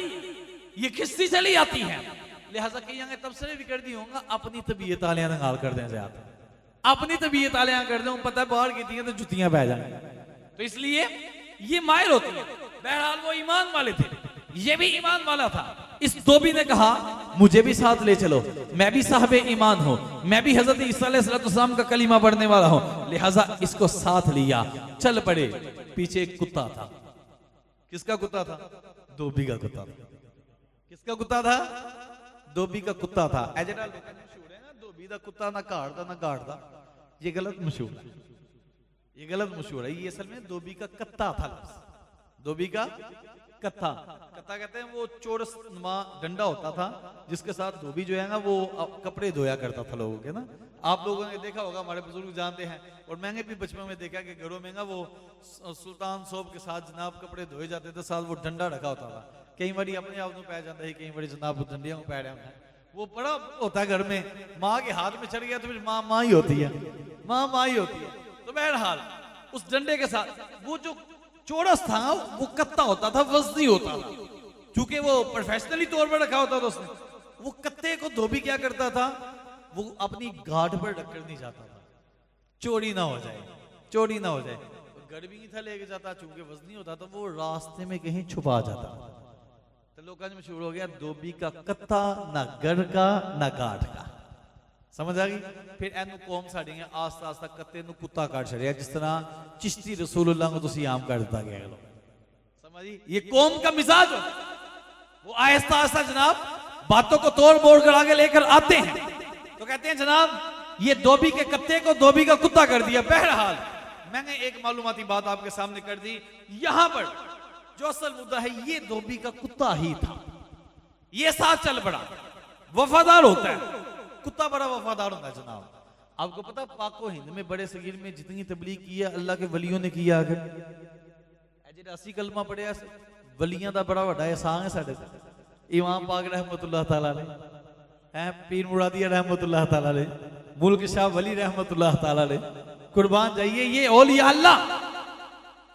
ये खिस्ती चली आती है। लिहाजा कहीं तबसरे भी कर दी होगा, अपनी तबीयत आलिया नाल कर दें ज्यादा, अपनी तबीयत आलिया कर दें, पता है बाहर की तो जुतियां पै जाए, तो इसलिए ये माहिर होती है। बहरहाल वो ईमान वाले थे, ये भी ईमान वाला था। इस धोबी ने कहा मुझे भी साथ ले चलो, मैं भी साहबे ईमान हूं, मैं भी हजरत ईसा अलैहिस्सलाम का कलीमा पढ़ने वाला हूं। लिहाजा इसको साथ लिया, चल पड़े। पीछे एक कुत्ता था। किसका कुत्ता था? धोबी का कुत्ता था। किसका कुत्ता था? धोबी का कुत्ता था। मशहूर है ना, धोबी का कुत्ता ना घाड़ता ना गाड़ता, ये गलत मशहूर है, ये गलत मशहूर है। ये असल में धोबी का कत्ता था, धोबी का कत्ता। कत्ता कहते हैं वो चौरस नुमा डंडा होता था जिसके साथ धोबी जो है ना वो कपड़े धोया करता था लोगों के ना। आप लोगों ने देखा होगा, हमारे बुजुर्ग जानते हैं, और मैंने भी बचपन में देखा कि घरों में ना वो सुल्तान सोब के साथ जनाब कपड़े धोए जाते थे, साथ वो डंडा रखा होता था। कई बार अपने आप को पै जाता है, कई बार जनाब डंडिया को पै रहा है। वो बड़ा होता है घर में, माँ के हाथ में चढ़ गया तो फिर माँ ही होती है, माँ ही होती है। तो बहरहाल उस डंडे के साथ वो जो चौरस था वो कत्ता होता था, वजनी होता था, क्योंकि वो प्रोफेशनली तौर पर रखा होता था उसने। वो कत्ते को धोबी क्या करता था, वो अपनी घाट पर रखकर नहीं जाता था, चोरी ना हो जाए, चोरी ना हो जाए। गर्मी नहीं था लेके जाता, चूंकि वजनी होता था, वो रास्ते में कहीं छुपा जाता। तो लोगों में मशहूर हो गया धोबी का कत्ता, ना घर का ना घाट का। समझ आ गई? फिर एनू कौम साड़ी ने आस्ता आस्ता कत्ते नू कुत्ता काट छड़िया, जिस तरह चिश्ती रसूलुल्लाह को तुसी आम कर दिता गया। समझी? ये कौम का मिजाज हो। वो आहिस्ता आहिस्ता जनाब बातों को तोड़ मोड़ कर आगे लेकर आते हैं, तो कहते हैं जनाब ये धोबी के कत्ते को धोबी का कुत्ता कर दिया। बहरहाल मैंने एक मालूमाती बात आपके सामने कर दी। यहां पर जो असल मुद्दा है ये धोबी का कुत्ता ही था। ये साथ चल पड़ा, वफादार होता है। कुत्ता बड़ा वफादार होता है जनाब। आपको पता पाको हिंद में बड़े सगीर में जितनी तबलीग की है अल्लाह के वलियों ने किया। अगर जेड़ा 80 कलमा पढ़िया वलियां दा बड़ा वड्डा एहसान है साडे ते। इमाम पाक रहमतुल्लाह ताला अलैह, पीर मुरादिया रहमतुल्लाह ताला अलैह, मुल्क शाह वली रहमतुल्लाह ताला अलैह, कुर्बान जाइए ये औलिया अल्लाह,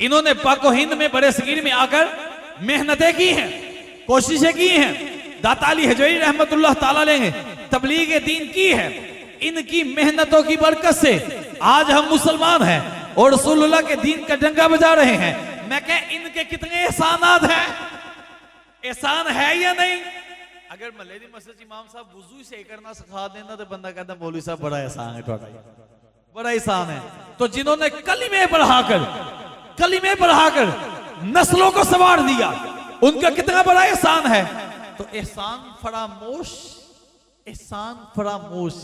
इन्होंने पाको हिंद में बड़े सगीर में आकर मेहनतें की हैं, कोशिशें की हैं। दाता अली हजवी रहमतुल्लाह ताला अलैह ने तबलीग दीन की है। इनकी मेहनतों की बरकत से आज हम मुसलमान हैं और रसूलुल्लाह के दीन का डंका बजा रहे हैं। मैं कह इनके कितने एहसानात हैं, एहसान है या नहीं? अगर महल्ले दी मस्जिद इमाम साहब वुजू से करना सिखा देना तो बंदा कहता मौलवी साहब बड़ा एहसान है, बड़ा एहसान है। तो जिन्होंने कलिमे पढ़ाकर नस्लों को संवार दिया, उनका कितना बड़ा एहसान है। तो एहसान फरामोश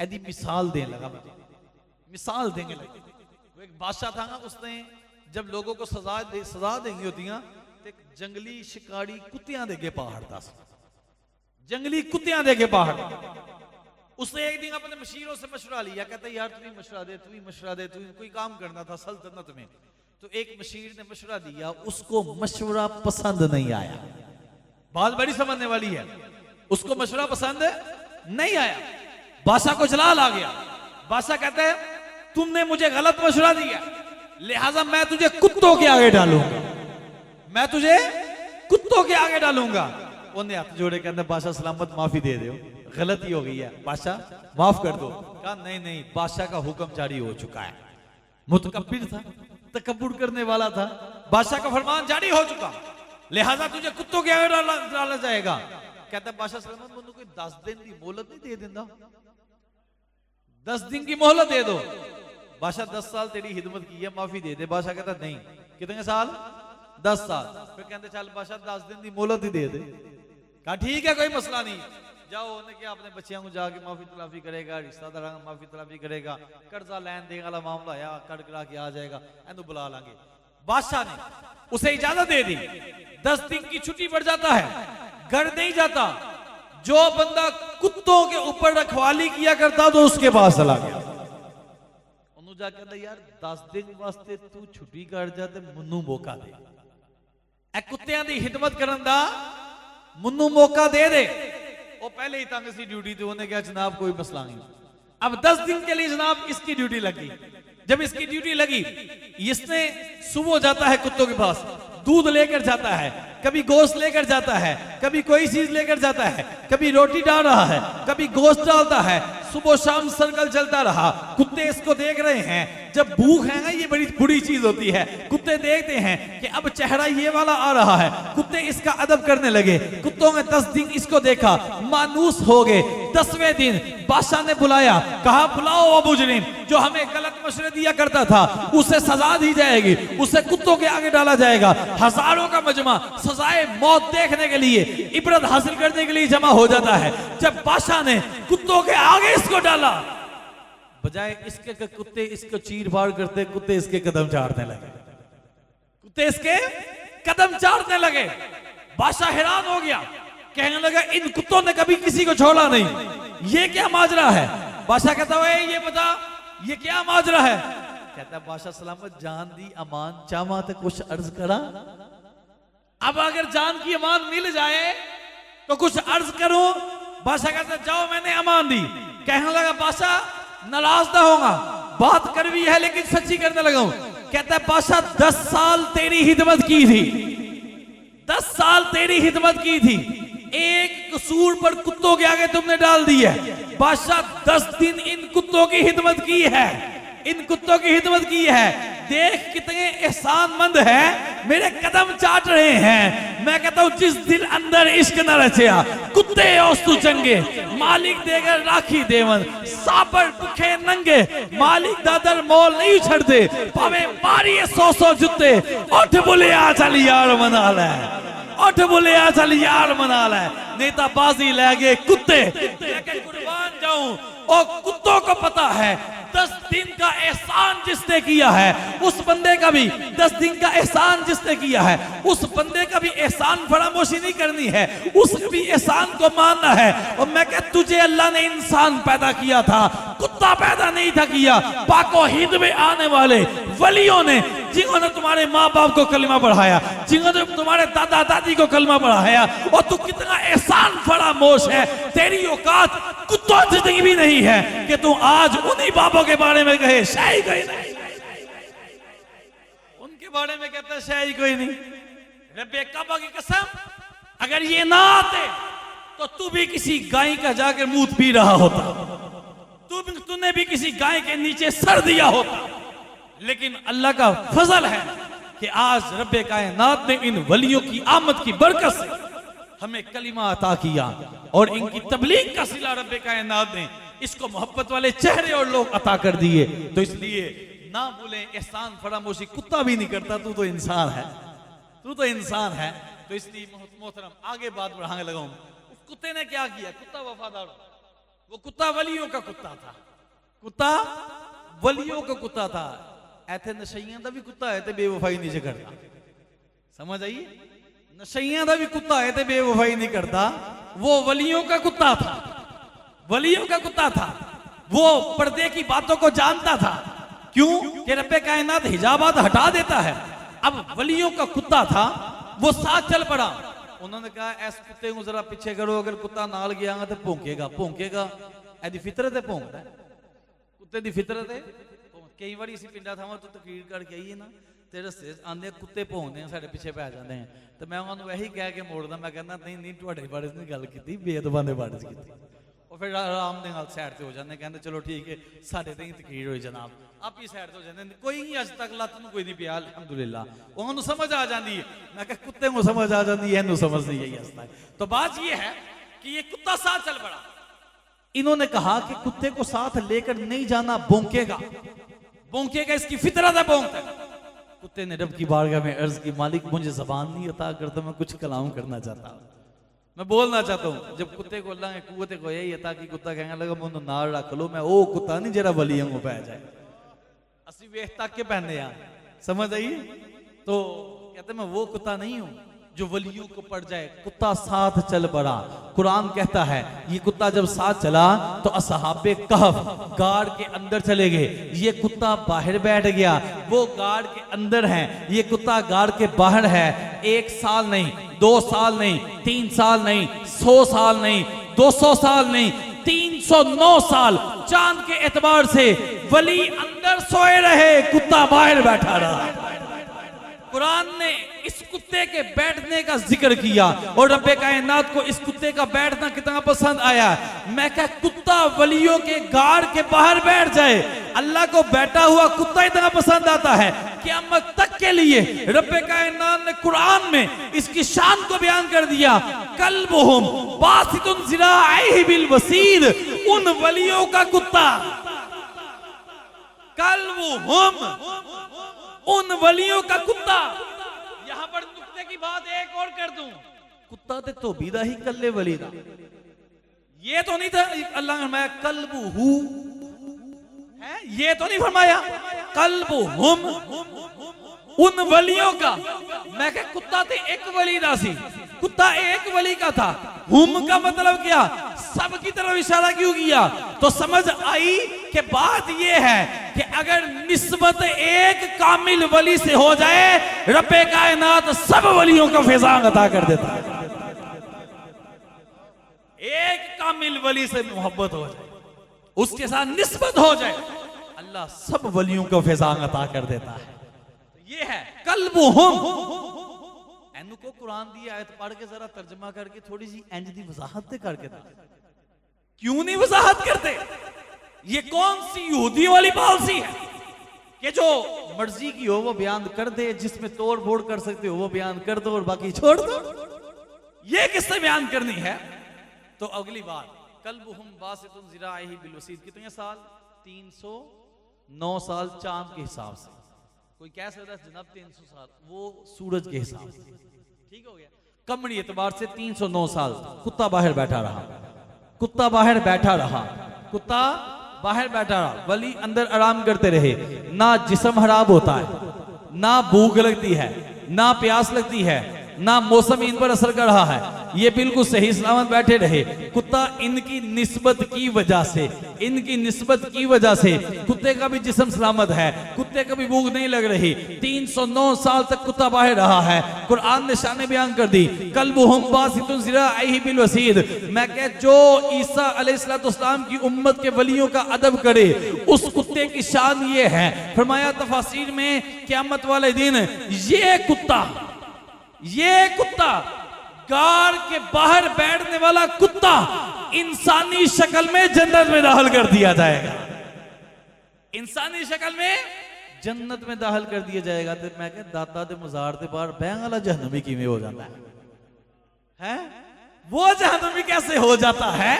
यदि मिसाल देने लगा, मिसाल देंगे लगे। वो एक बादशाह था ना, उसने जब लोगों को सजा देंगी होती है तो एक जंगली शिकारी कुत्तियां देके पहाड़ था, जंगली कुत्तियां देके पहाड़। उसने एक दिन अपने मशीरों से मशवरा लिया, कहता यार तू ही मशवरा दे, तू कोई काम करना था सल्तनत में। तो एक मशीर ने मशवरा दिया, उसको मशवरा पसंद नहीं आया। बात बड़ी समझने वाली है, उसको मशवरा पसंद नहीं आया। बादशाह को जलाल आ गया। बादशाह कहता है तुमने मुझे गलत मशवरा दिया, लिहाजा मैं तुझे कुत्तों के आगे डालूंगा, मैं तुझे कुत्तों के आगे डालूंगा। उन्हें हाथ जोड़े के अंदर बादशाह सलामत माफी दे दो, गलती हो गई है बादशाह माफ कर दो। कहा नहीं, बादशाह का हुक्म जारी हो चुका है। मुतकब्बिर था, तकब्बुर करने वाला था, बादशाह का फरमान जारी हो चुका, लिहाजा तुझे कुत्तों के आगे डाला जाएगा। कहता बादशाह सलामत मुझे कोई 10 दिन की मोहलत नहीं दे देता, 10 दिन की मोहलत दे दो। बादशाह 10 साल तेरी हिदमत की है, माफी दे दे। बादशाह कहता नहीं, कितने साल? 10 साल। फिर कहते चल बादशाह 10 दिन की मोहलत ही दे दे। कहा ठीक है कोई मसला नहीं, जाओ। उन्हें क्या अपने बच्चियों को जाके माफी तलाफी करेगा, रिश्तेदार माफी तलाफी करेगा, कर्जा लैन देने वाला मामला आया कट करा के आ जाएगा, एनू बुला लांगे। बादशाह ने उसे इजाजत दे दी, 10 दिन की छुट्टी पड़ जाता है, घर नहीं जाता। जो बंदा कुत्तों के ऊपर रखवाली किया करता तो उसके पास चला गया। उन्होंने जाके कहता यार 10 दिन वास्ते तू छुट्टी कर जा ते मुन्नू मौका दे, ए कुत्तियां दी खिदमत करन दा मुन्नू मौका दे दे। वो पहले ही तंग सी ड्यूटी थी, उन्होंने कहा जनाब कोई मसला नहीं। अब 10 दिन के लिए जनाब इसकी ड्यूटी लगी। जब इसकी ड्यूटी लगी, इसने सुबह जाता है कुत्तों के पास, दूध लेकर जाता है, कभी गोश्त लेकर जाता है, कभी कोई चीज लेकर जाता है, कभी रोटी डाल रहा है, कभी गोश्त डालता है। सुबह शाम सर्कल चलता रहा, कुत्ते इसको देख रहे हैं। जब भूख है ना, ये बड़ी बुरी चीज होती है। कुत्ते देखते हैं कि अब चेहरा ये वाला आ रहा है, कुत्ते इसका अदब करने लगे। कुत्तों ने 10 दिन इसको देखा, मानूस हो गए। 10वें दिन बादशाह ने बुलाया, कहा बुलाओ वो मुजरिम जो हमें गलत मशवरे दिया करता था, उसे सजा दी जाएगी, उसे कुत्तों के आगे डाला जाएगा। हजारों का मजमा सजाए मौत देखने के लिए, इबरत हासिल करने के लिए जमा हो जाता है। जब बादशाह ने कुत्तों के आगे इसको डाला, बजाय इसके कुत्ते इसको चीर फाड़ करते, कुत्ते इसके कदम चाटने लगे, कुत्ते इसके कदम चाटने लगे। बादशाह हैरान हो गया, कहने लगा इन कुत्तों ने कभी किसी को छोड़ा नहीं, ये क्या माजरा है? बादशाह कहता है ये बता ये क्या माजरा है? कहता है बादशाह सलामत जान दी अमान चामा तो कुछ अर्ज करा। अब अगर जान की अमान मिल जाए तो कुछ अर्ज करो। बादशाह कहता जाओ मैंने अमान दी। कहने लगा बादशाह नाराज ना होगा, बात करवी है लेकिन सच्ची करने लगा हूं। कहता है बादशाह 10 साल तेरी हिदमत की थी, 10 साल तेरी हिदमत की थी, एक कसूर पर कुत्तों के आगे तुमने डाल दी है। बादशाह 10 दिन इन कुत्तों की हिदमत की है, इन कुत्तों की हिदमत की है। देख कितने एहसानमंद है, मेरे कदम चाट रहे हैं। मैं कहता हूं जिस दिल अंदर इश्क न रचया, कुत्ते औस्तु चंगे, मालिक देकर राखी देवन, साबर भुखे नंगे, मालिक दादर मोल नहीं छड़ते, पावे मारी 100 जुत्ते। उठ बोले आ चल यार मना ले, उठ बोले आ चल यार मना ले, नेता बाजी ले गए कुत्ते। कुर्बान जाऊं और कुत्तों को पता है 10 दिन का एहसान जिसने किया है उस बंदे का भी 10 दिन का एहसान जिसने किया है उस बंदे का भी एहसान फरामोशी नहीं करनी है, उसके भी एहसान को मानना है। और मैं कह तुझे अल्लाह ने इंसान पैदा किया था, कुत्ता पैदा नहीं था किया। पाको हिंद में आने वाले वलियों ने, जिन्होंने तुम्हारे माँ बाप को कलमा पढ़ाया, जिन्होंने तुम्हारे दादा दादी को कलमा पढ़ाया, और तू कितना एहसान फरामोश है। तेरी औकात कुत्तों जितनी भी नहीं है कि तू आज उन्हीं बापों के बारे में कहे शाही कोई नहीं, उनके बारे में कहता है शाही कोई नहीं। रब्बे काबा की कसम, अगर ये ना आते तो तू भी किसी गाय का जाकर मूत पी रहा होता, तूने भी किसी गाय के नीचे सर दिया होता। लेकिन अल्लाह का फजल है कि आज रब्बे कायनात ने इन वलियों की आमद की बरकत से हमें कलिमा अता किया, और इनकी तबलीग का सिला रब्बे कायनात ने इसको मोहब्बत वाले चेहरे और लोग अता कर दिए। तो इसलिए ना भूलें एहसान फरामोशी कुत्ता भी नहीं करता, तू तो इंसान है, तू तो इंसान है। तो इसलिए मोहतरम आगे बात बढ़ाने लगा हूं। उस कुत्ते ने क्या किया? कुत्ता वफादार, वो कुत्ता वलियों का कुत्ता था, कुत्ता वलियों का कुत्ता था। ऐसे नशइयां का भी कुत्ता है तो बेवफाई नहीं करता, समझ आइए? नशइयां का भी कुत्ता है तो बेवफाई नहीं करता। वो वलियों का कुत्ता था, वलियों का कुत्ता था। वो पर्दे की बातों को जानता था, क्यों कि रब्बे कायनात हिजाबात हटा देता है। अब वलियों का कुत्ता था, वो साथ चल पड़ा। उन्होंने कहा ऐस कुत्ते को जरा पीछे करो, अगर कुत्ता नाल गया तो भौंकेगा, भौंकेगा ऐदी फितरत है, भौंकदा कुत्ते दी फितरत है। कई बार इसी पिंडा था तो तकरीर करके आइए ना, तेरे रस्ते आंदे कुत्ते भौंकदे साडे पीछे पै जाते हैं, तो मैं उन्होंने वही कह के मोड़दा। मैं कहना नहीं नहीं तुहाडे बारे नहीं गल की, बेदबां दे बारे की। और फिर आराम दे नाल साइड ते हो जाते, कहते चलो ठीक है साडे ते ही तकरीर होई जनाब, आप ही साइड ते हो जाते। कोई नहीं अज तक लत्त नूं कोई नहीं पिया अल्हम्दुलिल्लाह, उन्होंने समझ आ जाती है। मैं कहा कुत्ते को समझ आ जाती है, इन्हों समझ नहीं आई अज तक। तो बात ये है कि ये कुत्ता साथ चल पड़ा। इन्होंने कहा कि कुत्ते को साथ लेकर नहीं जाना, भौंकेगा, भौंकेगा, इसकी फितरत है भौंकता। कुत्ते ने रब की बारगाह में अर्ज की, मालिक मुझे जबान नहीं अता करता, मैं कुछ कलाम करना चाहता हूं, मैं बोलना चाहता हूं। जब कुत्ते को अल्लाह ने कुव्वत को यही अता की, कुत्ता कहने लगा मुझे नाल रख लो, मैं ओ कुत्ता नहीं जरा वलियों को पै जाए, असि वेख तक के पहने आ, समझ आई? तो कहते मैं वो कुत्ता नहीं हूं जो वलियों को पड़ जाए। कुत्ता साथ चल पड़ा। कुरान कहता है ये कुत्ता जब साथ चला तो असहाबे कहफ गाड़ के अंदर चले गए, ये कुत्ता बाहर बैठ गया, वो गाड़ के अंदर है, ये कुत्ता गाड़ के बाहर है। 1 साल नहीं, 2 साल नहीं, 3 साल नहीं, 100 साल नहीं, 200 साल नहीं, 309 साल चांद के एतबार से वली अंदर सोए रहे, कुत्ता बाहर बैठा रहा। कुरान ने इस कुत्ते के बैठने का जिक्र किया और रब्बे कायनात को इस कुत्ते का बैठना कितना पसंद आया। मैं क्या कुत्ता वलियों के गाड़ के बाहर बैठ जाए, अल्लाह को बैठा हुआ कुत्ता इतना पसंद आता है। क़यामत तक के लिए रब्बे कायनात ने कुरान में इसकी शान को बयान कर दिया। कल्बुहुम बासितुन ज़िराइहि बिल वसीद, उन वलियों का कुत्ता, कल्बुहुम उन वलियों का कुत्ता। यहां पर कुत्ते की बात एक और कर दूं, कुत्ता ते धोबी दा ही कल्ले वली दा, ये तो नहीं था अल्लाह ने फरमाया कल्बुहु है, ये तो नहीं फरमाया कल्बुहुम उन वलियों का। मैं कह कुत्ता ते एक वली दा सी, कुत्ता एक वली का था। हुम का मतलब क्या? सब की तरफ इशारा क्यों किया? तो समझ आई कि बात यह है कि अगर निस्बत एक कामिल वली से हो जाए, रब्बे कायनात सब वलियों का फैजान अता कर देता है। एक कामिल वली से मोहब्बत हो जाए, उसके साथ निस्बत हो जाए, अल्लाह सब वलियों को फैजान अता कर देता है। ये है कल्बुहुम। एनु को कुरान दी आयत पढ़ के जरा तर्जमा करके थोड़ी सी इंज दी वजाहत करके दा। क्यों नहीं वजाहत करते? ये कौन सी यहूदी वाली पॉलिसी है कि जो मर्जी की हो वो बयान कर दे, जिसमें तोड़ फोड़ कर सकते हो वो बयान कर दो और बाकी छोड़ दो? ये किससे बयान करनी है? तो अगली बात, कल्बुहुम बासितुन ज़िराइहि बिल वसीद, कितने साल? 309 साल चांद के हिसाब से। कोई कह सकता है जनाब 300 साल, वो सूरज के हिसाब से, ठीक हो गया। कमरी एतबार से 309 साल कुत्ता बाहर बैठा रहा, कुत्ता बाहर बैठा रहा, कुत्ता बाहर बैठा रहा, वली अंदर आराम करते रहे, ना जिस्म खराब होता है, ना भूख लगती है, ना प्यास लगती है, ना मौसम इन पर असर कर रहा है, ये बिल्कुल सही सलामत बैठे रहे। कुत्ता इनकी निस्बत की वजह से, इनकी निस्बत की वजह से कुत्ते का भी जिस्म सलामत है, कुत्ते का भी भूख नहीं लग रही। 309 साल तक कुत्ता बाहर रहा है। कुरान ने शान बयान कर दी, कल्बुहुम बासितुन ज़िराइही बिल वसीद। मैं कह जो ईसा अलैहिस्सलाम की उम्मत के वलियों का अदब करे, उस कुत्ते की शान ये है। फरमाया तफसीर में, क़यामत वाले दिन ये कुत्ता गार के बाहर बैठने वाला कुत्ता इंसानी शक्ल में जन्नत में दाखिल कर दिया जाएगा, इंसानी शक्ल में जन्नत में दाखिल कर दिया जाएगा। तो मैं कह दाता दे मजार दे बाहर बैंग वाला जहन्नमी किमें हो जाता है? वो जहन्नमी कैसे हो जाता है?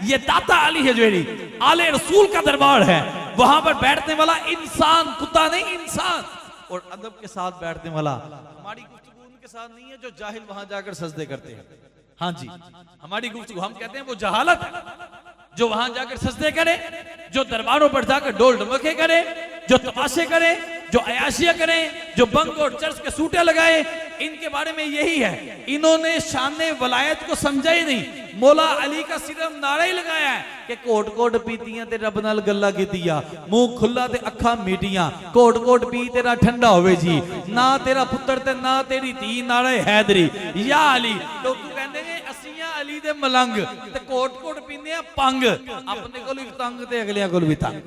ये दाता अली हजवेरी आले रसूल का दरबार है, वहां पर बैठने वाला इंसान, कुत्ता नहीं इंसान, और अदब के साथ बैठने वाला। हमारी गुफ्तगू उनके साथ नहीं है जो जाहिल वहां जाकर सजदे करते हैं। हाँ जी, हमारी गुफ्तगू, हम कहते हैं वो जहालत है, जो वहां जाकर सजदे करे, जो दरबारों पर जाकर डोल डमके करे, जो तमाशे करे, जो अयाशिया करे, जो बंग और चर्च के सूटे लगाए, इनके बारे में यही है। इन्होंने शान वलायत को समझा ही नहीं। मौला अली का सिर्फ नारा ही लगाया है कि कोट कोट पीतियां ते रब नाल गल्ला कीतियां, मुंह खुला ते अखा मीटियां, कोट कोट पी तेरा ठंडा होवे जी, ना तेरा पुत्र ते ना तेरी धी, नारे हैदरी या अली। लोग कहते हैं असियां अली दे मलंग ते कोट कोट पींदे आ पंग, अपने को भी तंग ते अगलियां को भी तंग।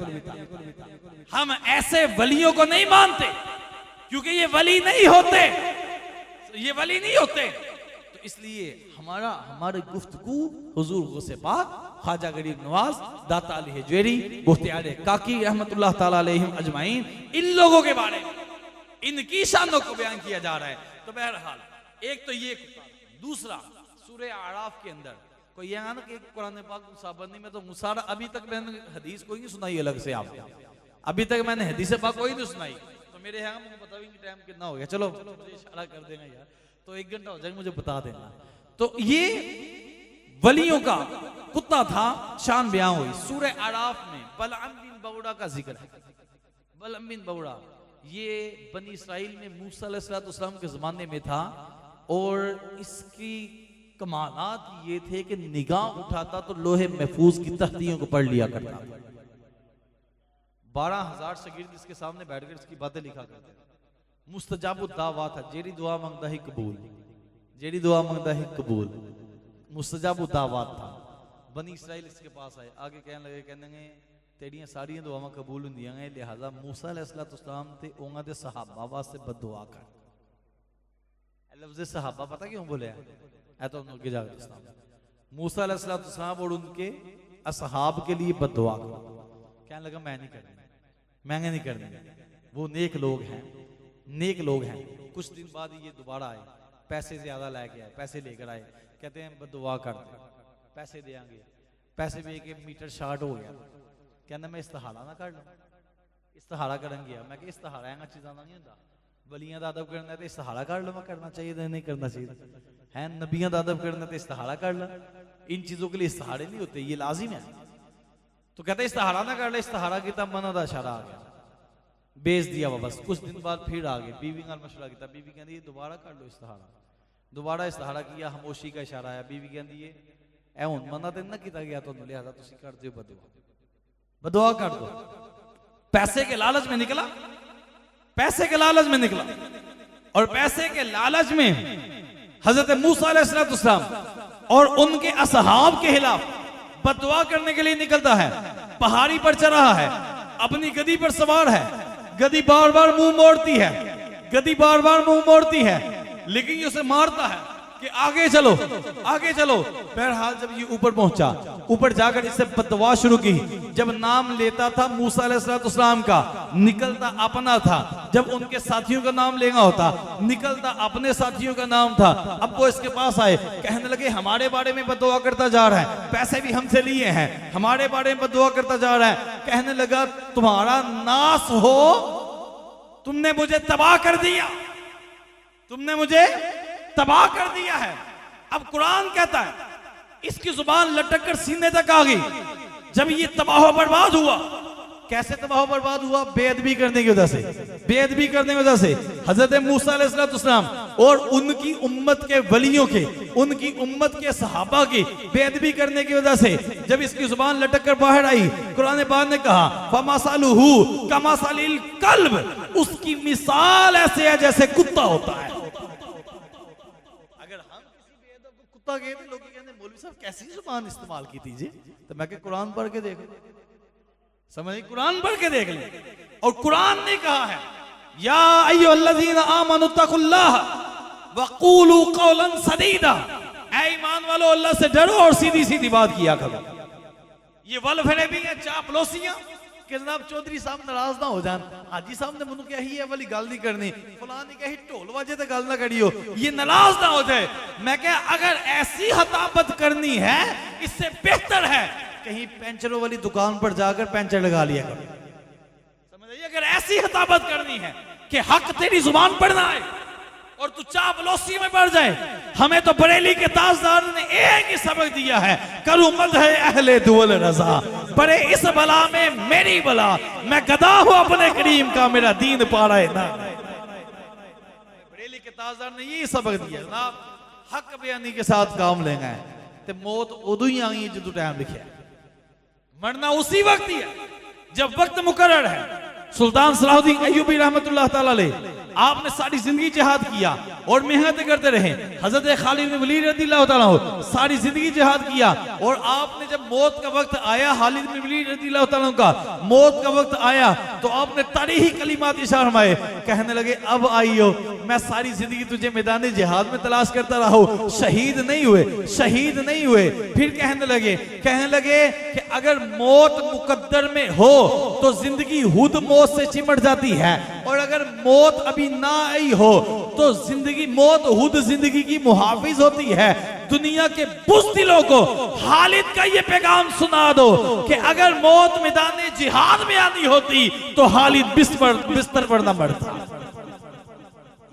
हम ऐसे वलियों को नहीं मानते, क्योंकि ये वली नहीं होते, ये वली नहीं होते। तो इसलिए हमारी गुफ्तगू हुजूर गौसे पाक ख्वाजा गरीब नवाज दाता अली हजवेरी मुफ्तियार काकी रहमतुल्लाह ताला अलैहिम अजमाइन, इन लोगों के बारे में इनकी शानों को बयान किया जा रहा है। तो बहरहाल एक तो ये कुत्ता, दूसरा सूरह आराफ के अंदर कोई ये ना कि कुरान पाक मुसाबनी में तो मुसारा, अभी तक मैंने हदीस कोई नहीं सुनाई अलग से आपको, अभी तक मैंने हदीस पाक कोई नहीं सुनाई। तो मेरे यहाँ मुझे बता भी टाइम कितना हो गया, चलो मुझे इशारा कर देना यार, तो 1 घंटा हो जाएगा, मुझे बता देना। तो ये वलियों का कुत्ता था, शान बयान हुई सूरह आराफ में। बलअम बिन बौड़ा का जिक्र है। बलअम बिन बौड़ा ये बनी इसराइल में मूसा अलैहिस्सलाम के जमाने में था, और इसकी कमालात ये थे कि निगाह उठाता तो लोहे महफूज की तख्तियों को पढ़ लिया करता था। 12,000 शागिर्द इसके सामने बैठकर इसकी बातें लिखा करते थे। मुस्तजाबुद दावा था, जेरी दुआ मंगदा ही कबूल, जेरी दुआ मंगदा ही कबूल, मुस्तजाबुद दावा था। बनी इसराइल इसके पास आए, आगे कहने लगे, कहने तेरियां सारियां दुआवां कबूल होंदियां हैं, लिहाजा मूसा अलैहिस्सलाम ते उन्हां दे सहाबा वास्ते बददुआ कर। लफ्ज़ सहाबा पता क्यों बोले? ऐ तो उनके जाकर मूसा अलैहिस्सलाम और उनके असहाब के लिए बददुआ कर। कहने लगा मैं नहीं करनी, महंगे नहीं करनी, वो नेक लोग हैं, नेक लोग हैं। कुछ दिन बाद ये दोबारा आए, पैसे ज्यादा लेके आए, पैसे लेकर आए, कहते हैं बददुआ कर दे, पैसे देंगे। पैसे दे के मीटर शार्ट हो गया, कहना मैं इस्तिहारा ना कर लूं, इस्तिहारा करन गया। मैं कि इस्तिहारा ऐसा चीज़ा नहीं होता, वलियां दा अदब करना है तो इस्तिहारा कर लो, करना चाहिए नहीं करना चाहिए है, नबियां दा अदब करना तो इस्तिहारा कर लो। इन चीजों के लिए इस्तिहारे नहीं होते, ये लाजिम है। तो कहते इस्तिहारा ना कर ले, इस्तिहारा की तब मना दा इशारा आ गया, बेच दिया वापस। कुछ दिन बाद फिर आ गए, बीवी नाल मशवरा किया, बीवी कहती दोबारा कर लो इस्तिहारा, दोबारा इस्तिहारा किया, खामोशी का इशारा आया। बीवी कहती है ऐ हुण मना तो ना किया गया, तो लिहाजा तुसीं कर दिओ बददुआ, बददुआ कर दो। पैसे के लालच में निकला, पैसे के लालच में निकला, और पैसे के लालच में हजरत मूसा अलैहिस्सलाम और उनके असहाब के खिलाफ बददुआ करने के लिए निकलता है। पहाड़ी पर चढ़ रहा है, अपनी गदी पर सवार है, गदी बार बार मुंह मोड़ती है, गदी बार बार मुंह मोड़ती है, लेकिन ये उसे मारता है कि आगे चलो, आगे चलो। बहरहाल जब ये ऊपर पहुंचा, ऊपर जाकर इससे बददुआ शुरू की। जब नाम लेता था मूसा अलैहिस्सलाम का, निकलता अपना था। जब उनके साथियों का नाम लेना होता, निकलता अपने साथियों का नाम था। अब वो इसके पास आए, कहने लगे हमारे बारे में बददुआ करता जा रहा है, पैसे भी हमसे लिए हैं, हमारे बारे में बददुआ करता जा रहा है। कहने लगा तुम्हारा नाश हो, तुमने मुझे तबाह कर दिया, तुमने मुझे तबाह कर दिया है। अब कुरान कहता है, इसकी जुबान लटक कर सीने तक आ गई। जब ये तबाह बर्बाद हुआ, कैसे तबाह बर्बाद हुआ? बेअदबी करने की वजह से, बेअदबी करने की वजह से हजरत मूसा अलैहिस्सलाम और उनकी उम्मत के वलियों के, उनकी उम्मत के सहाबा की बेअदबी करने की वजह से जब इसकी जुबान लटक कर बाहर आई, कुरान पाक ने कहा फमसालुहु कमसालिल कल्ब, उसकी मिसाल ऐसे है जैसे कुत्ता होता है। अगर हम किसी बेअदब को कुत्ता कहते, लोग कहते मौलवी साहब कैसी जुबान इस्तेमाल की थी जी, तो मैं कुरान पढ़ के देखो, समझ, कुरान पढ़ के देख ले। और कुरान ने कहा है या अय्युहल्लज़ीना आमनुत्तकुल्लाह वक़ूलू क़ौलन सदीदा, ऐ ईमान वालों अल्लाह से डरो और सीधी सीधी बात किया करो। ये वलफरेबी है, चापलोसियां कि जनाब चौधरी साहब नाराज ना हो जान, हाजी साहब ने मुझे कही है वाली गल नहीं करनी, फलां ने कही ढोल वाजे ते गल ना करियो, ये नाराज ना हो जाए। मैं कह अगर ऐसी हताबत करनी है, इससे बेहतर है कहीं पेंचरों वाली दुकान पर जाकर पेंचर लगा लिया करो, समझ आइए। अगर ऐसी हताबत करनी है कि हक तेरी जुबान पर ना आए और तू चापलूसी में बढ़ जाए, हमें तो बरेली के ताजदार ने एक ही सबक दिया है, करूं मद है अहले दुवल रजा, बड़े इस बला में मेरी बला, मैं गदा हूं अपने करीम का, मेरा दीन पारा है ना। बरेली के ताजदार ने यही सबक दिया जनाब, हक बयानी के साथ काम लेना है, तो मौत उदू ही आई जो टाइम लिखा, मरना उसी वक्त ही है जब वक्त मुकर्रर है। सुल्तान सलाहुद्दीन अय्यूबी रहमतुल्लाह ताला अलैह, आपने सारी जिंदगी जिहाद किया और मेहनत करते रहे। हजरत खालिद बिन वलीद रज़ियल्लाहु ताला अन्हु सारी जिंदगी जिहाद किया, और आपने जब मौत का वक्त आया, खालिद बिन वलीद रज़ियल्लाहु ताला अन्हु का मौत का वक्त आया, तो आपने तारीही कलिमात इशार फरमाए, कहने लगे अब आई हो, मैं सारी जिंदगी तुझे मैदान जिहाद में तलाश करता रहा हूं, शहीद नहीं हुए, शहीद नहीं हुए। फिर कहने लगे कि अगर मौत मुकद्दर में हो तो जिंदगी खुद मौत से चिमट जाती है, और अगर मौत अभी ना आई हो तो जिंदगी, मौत खुद जिंदगी की मुहाफिज होती है। दुनिया के बुज़दिलों को खालिद का ये पैगाम सुना दो कि अगर मौत मैदान जिहाद में आनी होती तो खालिद बिस्तर पर न मरता।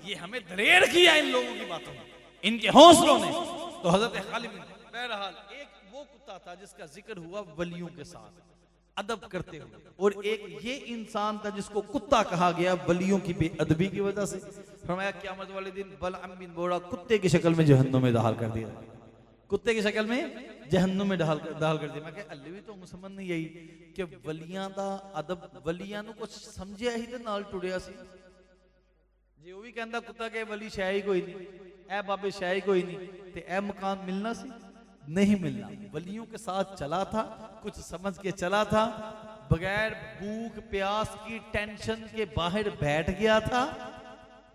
ये हमें दलेर किया इन लोगों की बातों में, इनके हौसलों ने। तो हजरत खालिद, बहरहाल एक वो कुत्ता था जिसका जिक्र हुआ वलियों के साथ अदब करते हुए, और एक ये इंसान था जिसको कुत्ता कहा गया वलियों की बेअदबी की वजह से। फरमाया क़यामत वाले दिन बलअम बिन बोरा कुत्ते की शक्ल में जहन्नुम में दाखिल कर दिया, कुत्ते की शक्ल में जहन्नुम में दाखिल कर दिया। मैं कह अल्ले भी तो मुसलमान नहीं आई कि वलियां दा अदब, वलियां नु कुछ समझिया ही ते नाल टुड़िया सी जी। वो भी कहता कुत्ता के वली शै ही कोई नहीं, ए बाबे शै ही कोई नहीं, ते ए मकान मिलना सी, नहीं मिलना। वलियों के साथ चला था, कुछ समझ के चला था, बगैर भूख प्यास की टेंशन के बाहर बैठ गया था,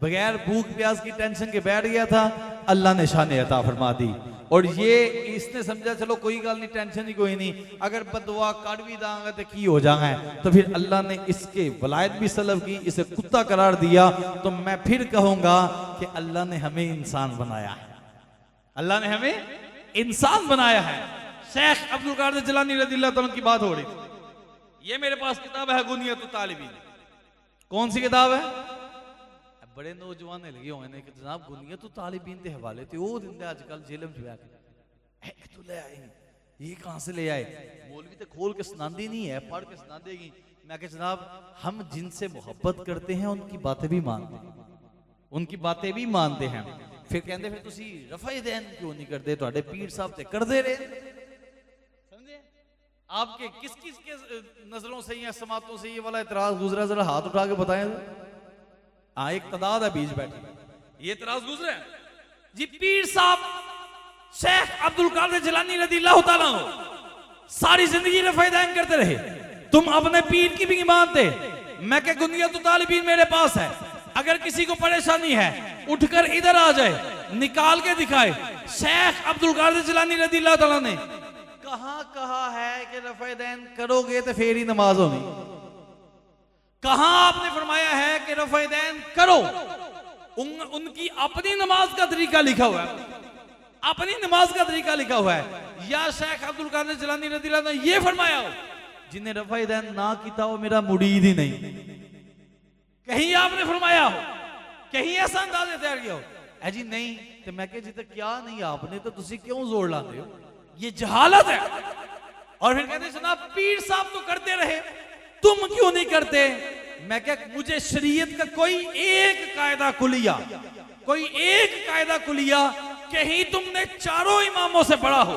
बगैर भूख प्यास की टेंशन के बैठ गया था, अल्लाह ने शान अता फरमा दी। और ये इसने समझा चलो कोई गल नहीं, टेंशन ही कोई नहीं, अगर बदुआ कर भी दांगा तो की हो जाए, तो फिर अल्लाह ने इसके वलायत भी सलब की, इसे कुत्ता करार दिया। तो मैं फिर कहूंगा कि अल्लाह ने हमें इंसान बनाया है, अल्लाह ने हमें इंसान बनाया है। शेख अब्दुल कादिर जिलानी रज़ियल्लाहु ताला की बात हो रही थी, ये मेरे पास किताब है गुनियतुत तालिबीन। कौन सी किताब है? बड़े नौजवान लगे हुए ने कि जनाब गुनियतुत तालिबीन के हवाले थे वो दिन आजकल जेलम च बैठ तो ले आए, ये कहां से ले आए? मौलवी तो खोल के सुनांदी नहीं है, पढ़ के सुना देगी। मैं कह जनाब हम जिनसे मोहब्बत करते हैं उनकी बातें भी मानते हैं, उनकी बातें भी मानते हैं। फिर कहते फिर तुसी रफ़ा दैन क्यों नहीं करते? तुहाडे पीर साहब ते करदे रहे, समझे? आपके किस किस के नजरों से या समातों से ये वाला इतराज गुजरा, जरा हाथ उठा के बताएं। हाँ, एक तादाद है बीच बैठे, ये इतराज गुजरे जी। पीर साहब शेख अब्दुल कादिर जिलानी रज़ियल्लाहु ताला अन्हु सारी जिंदगी रफ़ा दैन करते रहे, तुम अपने पीर की भी नहीं मानते। मैं क्या गुनियतुत तालिबीन मेरे पास है, अगर किसी को परेशानी है उठकर इधर आ जाए, निकाल के दिखाए। शेख अब्दुल कादिर जिलानी रज़ियल्लाहु ताला ने कहां कहा है कि रफ़ा दैन करोगे तो फिर ही नमाज होगी? कहां आपने फरमाया है कि रफ़ा दैन करो? उनकी अपनी नमाज का तरीका लिखा हुआ है, अपनी नमाज का तरीका लिखा हुआ है। या शेख अब्दुल कादिर जिलानी रज़ियल्लाहु ताला ने ये फरमाया हो जिन्हें रफ़ा दैन ना किया वो मेरा मुरीद ही नहीं। कहीं आपने फरमाया हो, कहीं ऐसा अंदाज तैयार किया हो? है जी नहीं। तो मैं कह जी तो क्या नहीं आपने, तो तुसी क्यों जोर लाते हो? ये जहालत है, और फिर कहते जनाब पीर साहब तो करते रहे, तुम क्यों नहीं करते? मैं क्या, मुझे शरीयत का कोई एक कायदा कुलिया, कोई एक कायदा कुलिया कहीं तुमने चारों इमामों से पढ़ा हो,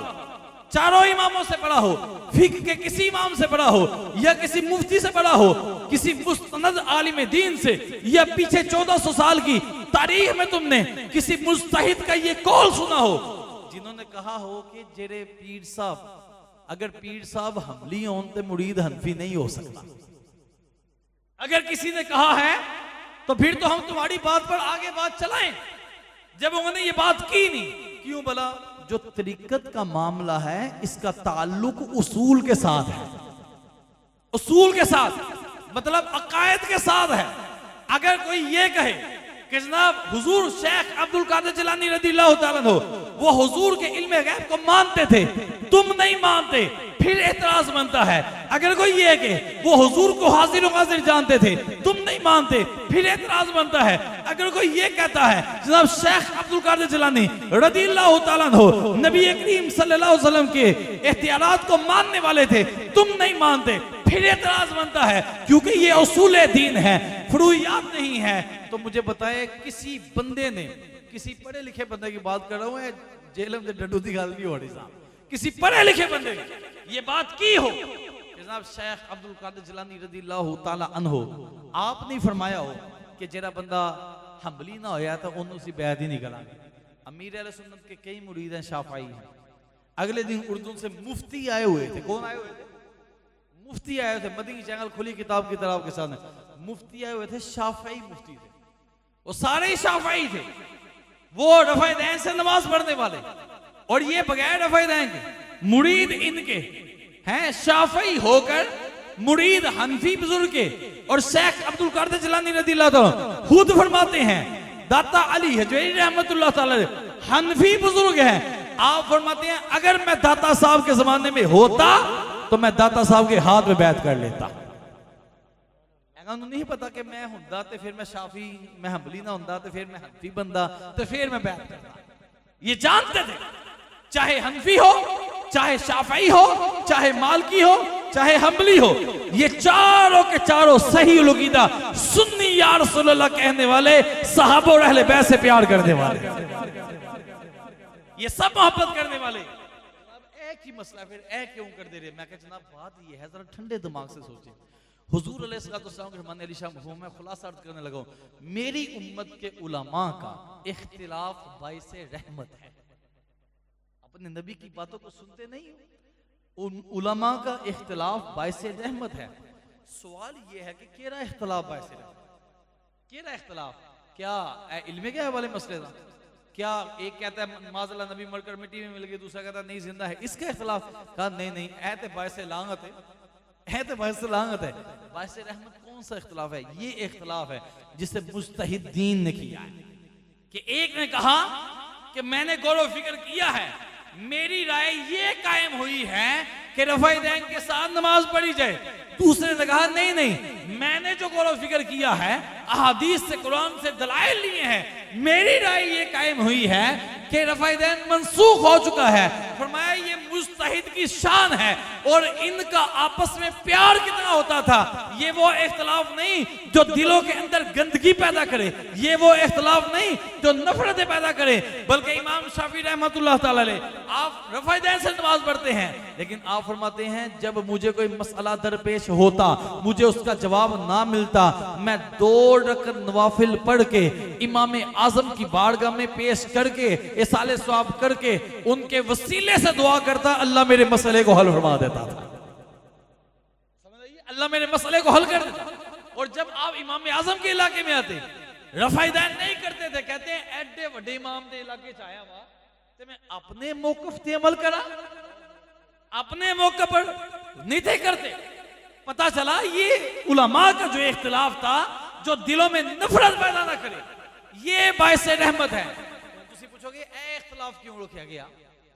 चारों इमामों से पढ़ा हो, फिक्र के किसी इमाम से पढ़ा हो, या किसी मुफ्ती से पढ़ा हो, किसी मुस्तनद आलिम दीन से, या पीछे 1400 साल की तारीख में तुमने किसी मुज्तहिद का ये कौल सुना हो जिन्होंने कहा हो कि जेरे पीर साहब, अगर पीर साहब हमली हों तो मुरीद हनफी नहीं हो सकता। अगर किसी ने कहा है तो फिर तो हम तुम्हारी बात पर आगे बात चलाएं, जब उन्होंने ये बात की नहीं। क्यों भला? जो तरीकत का मामला है इसका ताल्लुक उसूल के साथ है, उसूल के साथ मतलब अकायद के साथ है। अगर कोई ये कहे कि जनाब हुजूर शेख अब्दुल कादिर जिलानी रज़ियल्लाहु ताला अन्हु वो हुजूर के इल्म गैब को मानते थे, तुम नहीं मानते, फिर एतराज बनता है। अगर कोई ये कहे वो हुजूर को हाजिर व नाज़िर जानते थे, तुम नहीं मानते, फिर एतराज बनता है। अगर कोई ये कहता है जनाब शेख अब्दुल कादिर जिलानी रज़ियल्लाहु ताला अन्हु नबी करीम सल्लल्लाहु अलैहि वसल्लम के इख्तियारात को मानने वाले थे, तुम नहीं मानते, फिर एतराज बनता है। क्योंकि ये उसूल दीन है, फुरूइयात नहीं है। तो मुझे बताए किसी बंदे ने, किसी पढ़े लिखे बंदे की बात कर रहा हूं, जेल में डड्डू की गाल नहीं हो रही साहब, किसी पढ़े लिखे बंदे ने ये बात की हो जनाब शेख अब्दुल कादिर जिलानी रज़ियल्लाहु ताला अन्हु आप नहीं फरमाया हो कि जेरा बंदा हम्बली ना होया तो उन्होंने उसी बैद ही नहीं करा। अमीर अहले सुन्नत के कई मुरीद हैं, शाफई हैं। अगले दिन उर्दू से मुफ्ती आए हुए थे। कौन आए हुए थे? मुफ्ती आए थे। मदनी चैनल खुली किताब की तरह के साथ मुफ्ती आए हुए थे, शाफई मुफ्ती थे, वो सारे ही शाफई थे। वो रफ़ा दैन से नमाज पढ़ने वाले, और ये बगैर रफ़ा दैन के मुरीद इनके हैं, शाफई होकर मुरीद हनफी बुजुर्ग के। और शेख अब्दुल कादिर जिलानी रज़ियल्लाहु ताला खुद फरमाते हैं, दाता अली हजवेरी रहमतुल्लाह ताला हनफी बुजुर्ग हैं। आप फरमाते हैं अगर मैं दाता साहब के जमाने में होता तो मैं दाता साहब के हाथ में बैत कर लेता। नहीं पता कि मैं हुंदा ते फिर मैं शाफी, मैं हम्बली ना हुंदा ते फिर मैं हनफी बनदा ते फिर मैं बैत करता। ये जानते थे चाहे हनफी हो, चाहे शाफई हो, चाहे मालकी हो, चाहे हम्बली हो, ये चारों के चारों सही उलूगीदा सुन्नी या रसूलुल्लाह कहने वाले, सहाबा और अहले बैत से प्यार करने वाले, ये सब मोहब्बत करने वाले। अब एक ही मसला, फिर एक क्यों कर दे रहे? मैं कहा जनाब बात ये है, जरा ठंडे दिमाग से सोचें। हुजूर अलैहिस्सलाम के ज़माने अली शाह मफ़हूम में खुलासा अर्ज़ करने लगा, मेरी उम्मत के उलमा का इख्तिलाफ बाइसे रहमत है। अपने नबी की बातों को सुनते नहीं हो, उन उलमा का इख्तिलाफ बाइसे रहमत है। सवाल ये है कि केरा इख्तिलाफ बाइसे रहमत, केरा इख्तिलाफ क्या इल्म के वाले मसले था? क्या एक कहता है माज़अल्लाह नबी मरकर मिट्टी में मिल गए, दूसरा कहता है नहीं जिंदा है, इसका इख्तिलाफ? कहा नहीं नहीं, ऐते बाइसे लानत है, तो बाइसे लानत है। बाइसे रहमत कौन सा इख्तिलाफ है? ये इख्तिलाफ है जिसे मुज्तहिदीन ने किया है कि एक ने कहा कि मैंने गौर फिक्र किया है, मेरी राय ये कायम हुई है कि रफ़ा दैन के साथ नमाज पढ़ी जाए। दूसरे ने कहा नहीं नहीं, मैंने जो गौर फिक्र किया है, अहादीस से, कुरान से दलाइल लिए हैं, मेरी राय ये कायम हुई है कि रफ़ा दैन मंसूख हो चुका है। फरमाया ये मुज्तहिद की शान है, और इनका आपस में प्यार कितना होता था, ये वो इख्तिलाफ नहीं जो दिलों के अंदर गंदगी पैदा करे, ये वो इख्तिलाफ नहीं जो नफरतें पैदा करे। बल्कि इमाम शाफी रहमतुल्लाह ताला अलैह आप रफ़ा दैन से नमाज पढ़ते हैं, लेकिन आप फरमाते हैं जब मुझे कोई मसला दरपेश होता, मुझे उसका जवाब ना मिलता, मैं 2 रकअत नवाफिल पढ़ के इमाम आजम की बारगाह में पेश करके इसाले सवाब करके उनके वसीले से दुआ करता, अल्लाह मेरे मसले को हल फरमा देता था। समझ आइए, अल्लाह मेरे मसले को हल कर देता। और जब आप इमाम आजम के इलाके में आते, रफ़ा दैन नहीं करते थे, कहते हैं एडे वड्डे इमाम के इलाके च आया वा ते मैं अपने मौकफ ते अमल करा, अपने मौके पर नहीं थे करते। पता चला ये उलमा का जो इख्तिलाफ था, जो दिलों में नफरत पैदा ना करे, ये बाइसे रहमत है। तुसी पूछोगे ए इख्तिलाफ क्यों रखा गया,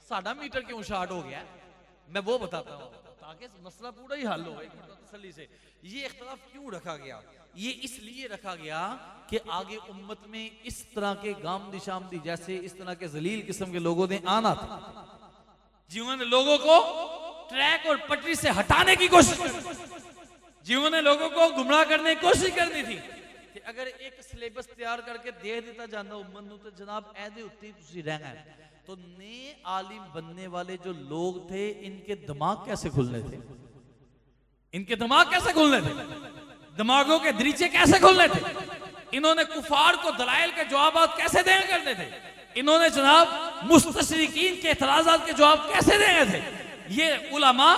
साडा मीटर क्यों शार्ट हो गया? मैं वो बताता हूँ ताकि मसला पूरा ही हल हो तसल्ली से। ये इख्तिलाफ क्यों रखा गया? ये इसलिए रखा गया कि आगे उम्मत में इस तरह के गामदी शामदी जैसे इस तरह के जलील किस्म के लोगों ने आना था, जिन्होंने लोगों को ट्रैक और पटरी से हटाने की कोशिश करनी, जिन्होंने लोगों को गुमराह करने की कोशिश करनी थी कि अगर एक सिलेबस तैयार करके दे दिता जाना उम्मत नूं, तो जनाब ऐदे उत्ते तुसी रहना है। तो नए आलिम बनने वाले जो लोग थे, इनके दिमाग कैसे खुलने थे? इनके दिमाग कैसे खुलने थे? दिमागों के दरीचे कैसे खुलने थे? इन्होंने कुफार को दलाइल के जवाब कैसे देने करने थे? इन्होंने जनाब मुस्तशरिकीन के एतराज़ात के जवाब कैसे देने थे? ये उलमा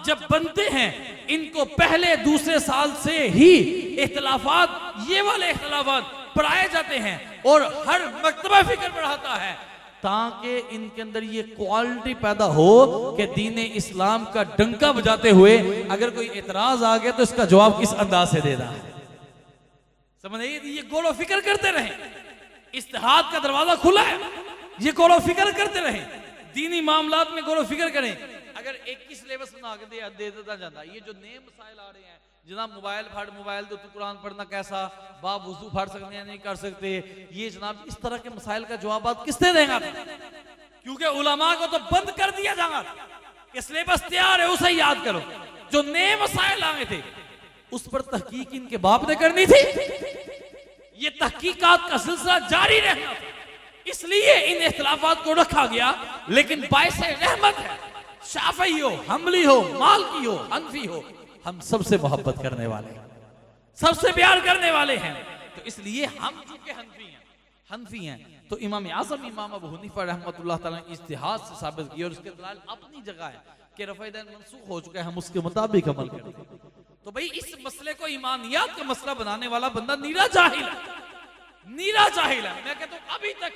जब बनते हैं, इनको पहले दूसरे साल से ही इख्तिलाफात, ये वाले इख्तिलाफात पढ़ाए जाते हैं और हर मकतबा फिक्र पढ़ाता है, ताकि इनके अंदर ये क्वालिटी पैदा हो कि दीन इस्लाम का डंका बजाते हुए अगर कोई एतराज आ गया तो इसका जवाब किस अंदाज से देना है। समझ आइए, ये गौर फिक्र करते रहे, इस्तिहाद का दरवाजा खुला है, ये गौर फिक्र करते रहे, दीनी मामलात में गौर फिक्र करें। अगर एक ही सिलेबस बना के दे देता जाता, ये जो नए मसाइल आ रहे हैं जनाब, मोबाइल तो कुरान पढ़ना कैसा, बाप वुजू फाड़ सकते हैं नहीं कर सकते, ये जनाब इस तरह के मसाइल का जवाब किसने देगा? क्योंकि उलमा को तो बंद कर दिया जाएगा कि सिलेबस तैयार है उसे याद करो। जो नए मसाइल आए थे उस पर तहकीक इनके बाप ने करनी थी, ये तहकीकात का सिलसिला जारी रहना था, इसलिए इन इख्तिलाफात को रखा गया। लेकिन बाइस रहमत है, शाफई हो, हमली हो, मालकी हो, हनफी हो, हम सबसे मोहब्बत करने वाले हैं, सबसे प्यार करने वाले हैं। तो इसलिए हम चूंकि हनफी हैं तो इमाम आज़म इमाम अबू हनीफा रहमतुल्लाह तआला ने इज्तिहाद से साबित किया और उसके दलाल अपनी जगह है कि रफ़ा दैन मनसूख हो चुका है, हम उसके मुताबिक अमल करें। तो भाई इस मसले को ईमानियात का मसला बनाने वाला बंदा नीरा जाहिल है, नीरा जाहिल है। मैं कहता हूं अभी तक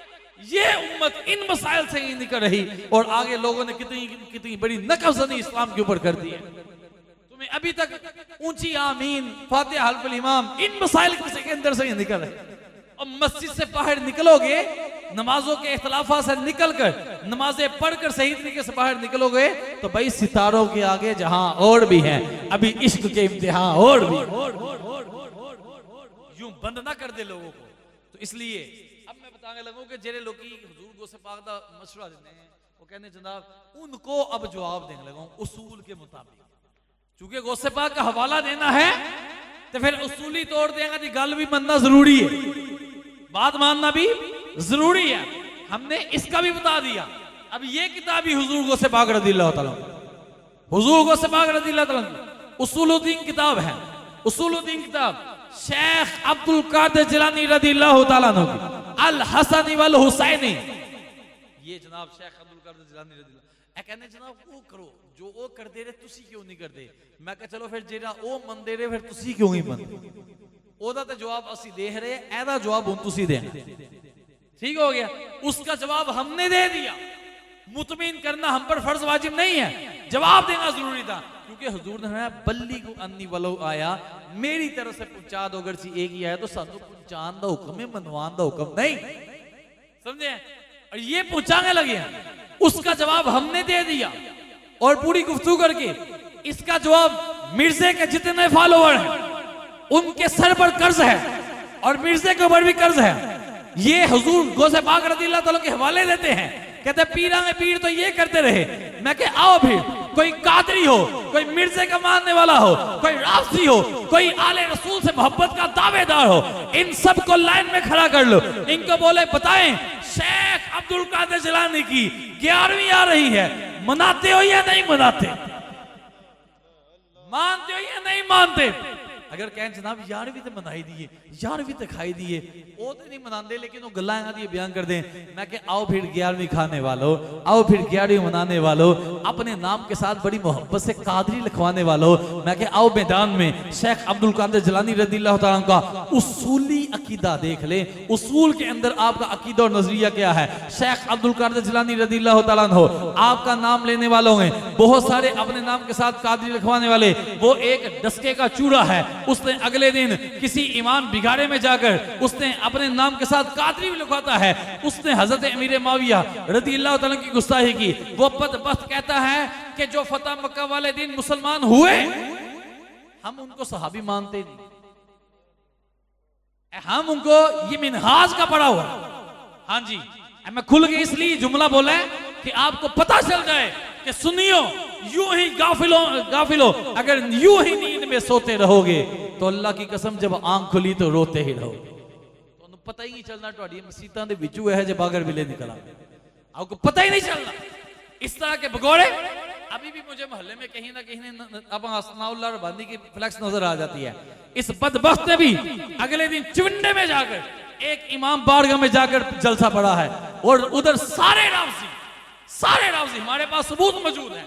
ये उम्मत इन मसाइल से ही निकल रही और आगे लोगों ने कितनी बड़ी नकज़नी इस्लाम के ऊपर कर दी है। तुम्हें अभी तक ऊंची आमीन, फातिहा हल्फुल इमाम, इन मसाइल के अंदर से ही निकल रहे। और मस्जिद से बाहर निकलोगे, नमाजों के इख्तिलाफात से निकलकर नमाजें पढ़कर सही तरीके से बाहर निकलोगे तो भाई सितारों के आगे जहां और भी हैं, अभी इश्क के इम्तिहान और भी, यूं बंद ना कर दे लोगों को। तो इसलिए अब मैं बताने लगूं कि जेरे लोग हुजूर गौसे पाक दा मशवरा देते हैं, वो कहने जनाब उनको अब जवाब देने लगा उसूल के मुताबिक। चूंकि गौसे पाक का हवाला देना है तो फिर उसूली तौर देगा कि गल भी मानना जरूरी है, बात मानना भी जरूरी है। हमने इसका भी बता दिया। अब ये किताब ही हुजूर गौसे पाक रज़ियल्लाहु तआला, हुजूर गौसे पाक रज़ियल्लाहु तआला उसूलुद्दीन किताब है। उसूलुद्दीन किताब शेख अब्दुल कादिर जिलानी रज़ियल्लाहु तआला अन्हु की अल हसन वल हुसैनी, ये जनाब शेख अब्दुल कादिर जिलानी रज़ियल्लाहु कहने जनाब वो करो जो वो कर दे रहे, तुसी क्यों नहीं करते? मैं कहा चलो फिर जेरा वो मन दे रहे फिर तुसी क्यों नहीं मनते? ओदा तो जवाब असी दे रहे, ऐदा जवाब हुण तुसी देना। ठीक हो गया, उसका जवाब हमने दे दिया। मुतमीन करना हम पर फर्ज वाजिब नहीं है, जवाब देना जरूरी था। क्योंकि हुजूर ने बल्ली को अन्नी वलो आया, मेरी तरफ से पहुंचा दो, अगर एक ही आया तो सानू पहुंचान दा हुक्म है, मनवान दा हुक्म नहीं। समझे? और ये पहुंचाने लगे, उसका जवाब हमने दे दिया और पूरी गुफ्तगू करके इसका जवाब मिर्जे के जितने फॉलोअर हैं उनके सर पर कर्ज है और मिर्जे के ऊपर भी कर्ज है। ये हुजूर गौसे पाक रज़ियल्लाहु तआला के हवाले देते हैं, कहते पीरा में पीर तो ये करते रहे। मैं कह आओ फिर कोई कादरी हो, कोई मिर्जे का मानने वाला हो, कोई राफसी हो, कोई आले रसूल से मोहब्बत का दावेदार हो, इन सब को लाइन में खड़ा कर लो। इनको बोले बताएं शेख अब्दुल कादिर जिलानी की 11वीं आ रही है, मनाते हो या नहीं मनाते? मानते हो या नहीं मानते? अगर कहें जनाब 11वीं तो मनाई दिए, 11वीं तो खाई दिए, वो तो नहीं मनाते लेकिन वो गल्लां दिए बयान कर दें। मैं कह आओ फिर 11वीं खाने वालों, आओ फिर 11वीं मनाने वालों, अपने नाम के साथ बड़ी मोहब्बत से कादरी लिखवाने वालों, मैं कह आओ मैदान में शेख अब्दुल कादिर जिलानी रज़ियल्लाहु तआला का उसूली अकीदा देख ले। उसूल के अंदर आपका अकीदा और नजरिया क्या है? शेख अब्दुल कादिर जिलानी रज़ियल्लाहु तआला हो, आपका नाम लेने वालों में बहुत सारे अपने नाम के साथ कादरी लिखवाने वाले, वो एक डस्के का चूड़ा है, उसने अगले दिन किसी ईमान बिगाड़े में जाकर उसने अपने नाम के साथ कादरी भी लिखवाता है। उसने हजरत अमीर माविया रज़ियल्लाहु तआला की गुस्ताखी की। वो बदबख्त कहता है कि जो फतह मक्का वाले दिन मुसलमान हुए हम उनको सहाबी मानते नहीं, हम उनको ये मिनहाज का पड़ा हुआ। हाँ जी, मैं खुल के इसलिए जुमला बोला है कि आपको पता चल जाए कि सुनियो यूं ही गाफिलो अगर यूं ही नींद में सोते रहोगे तो अल्लाह की कसम जब आंख खुली तो रोते ही रहोगे। तो पता ही नहीं चलना ਤੁਹਾਡੀ ਮਸੀਤਾਂ ਦੇ ਵਿੱਚੋਂ ਇਹ ਜਿਹੇ ਬਾਗਰ ਬਿਲੇ निकल आए, आपको पता ही नहीं चलना। इस तरह के भगोड़े अभी भी मुझे मोहल्ले में कहीं ना कहीं अब असनाउल्लाह रबानी की फ्लैक्स नजर आ जाती है। इस बदबख्त ने भी अगले दिन चिवंडे में जाकर एक इमाम बारगाह में जाकर जलसा पड़ा है और उधर सारे रावजी हमारे पास सबूत मौजूद है।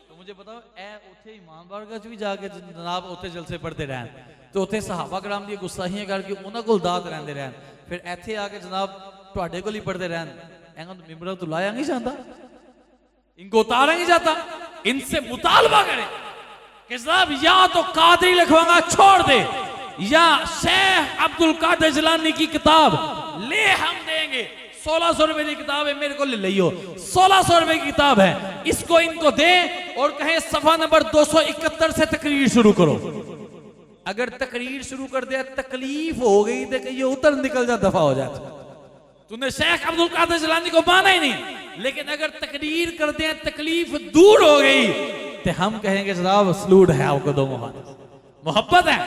तो मुझे बताओ ए उथे इमाम बारगाह च भी जाके जनाब उथे जलसे पढ़ते रहन तो उथे सहाबा कराम दी गुस्साहियां करके उन्हां कोल दाद रहंदे रहन, फिर इथे आके जनाब तुहाडे कोल ही पढ़ते रहन, एंगा तो मिंबर तो लाया नहीं जाता, इनको उतारा नहीं जाता। इनसे मुतालबा करें कि जनाब या तो कादरी लिखवाना छोड़ दे या शेख अब्दुल कादिर जिलानी की किताब ले हम देंगे। 1600 रुपए की किताब है, मेरे को ले लियो, 1600 रुपए की किताब है, इसको इनको दे और कहें सफा नंबर 271 से तकरीर शुरू करो। अगर तकरीर शुरू कर दिया तकलीफ हो गई तो कहिए उतर निकल जा, दफा हो जाता। तूने शेख अब्दुल कादिर जिलानी को माना ही नहीं, लेकिन अगर तकरीर कर दिया तकलीफ दूर हो गई तो हम कहेंगे जनाब सलूट है आपको, दो मोहब्बत है।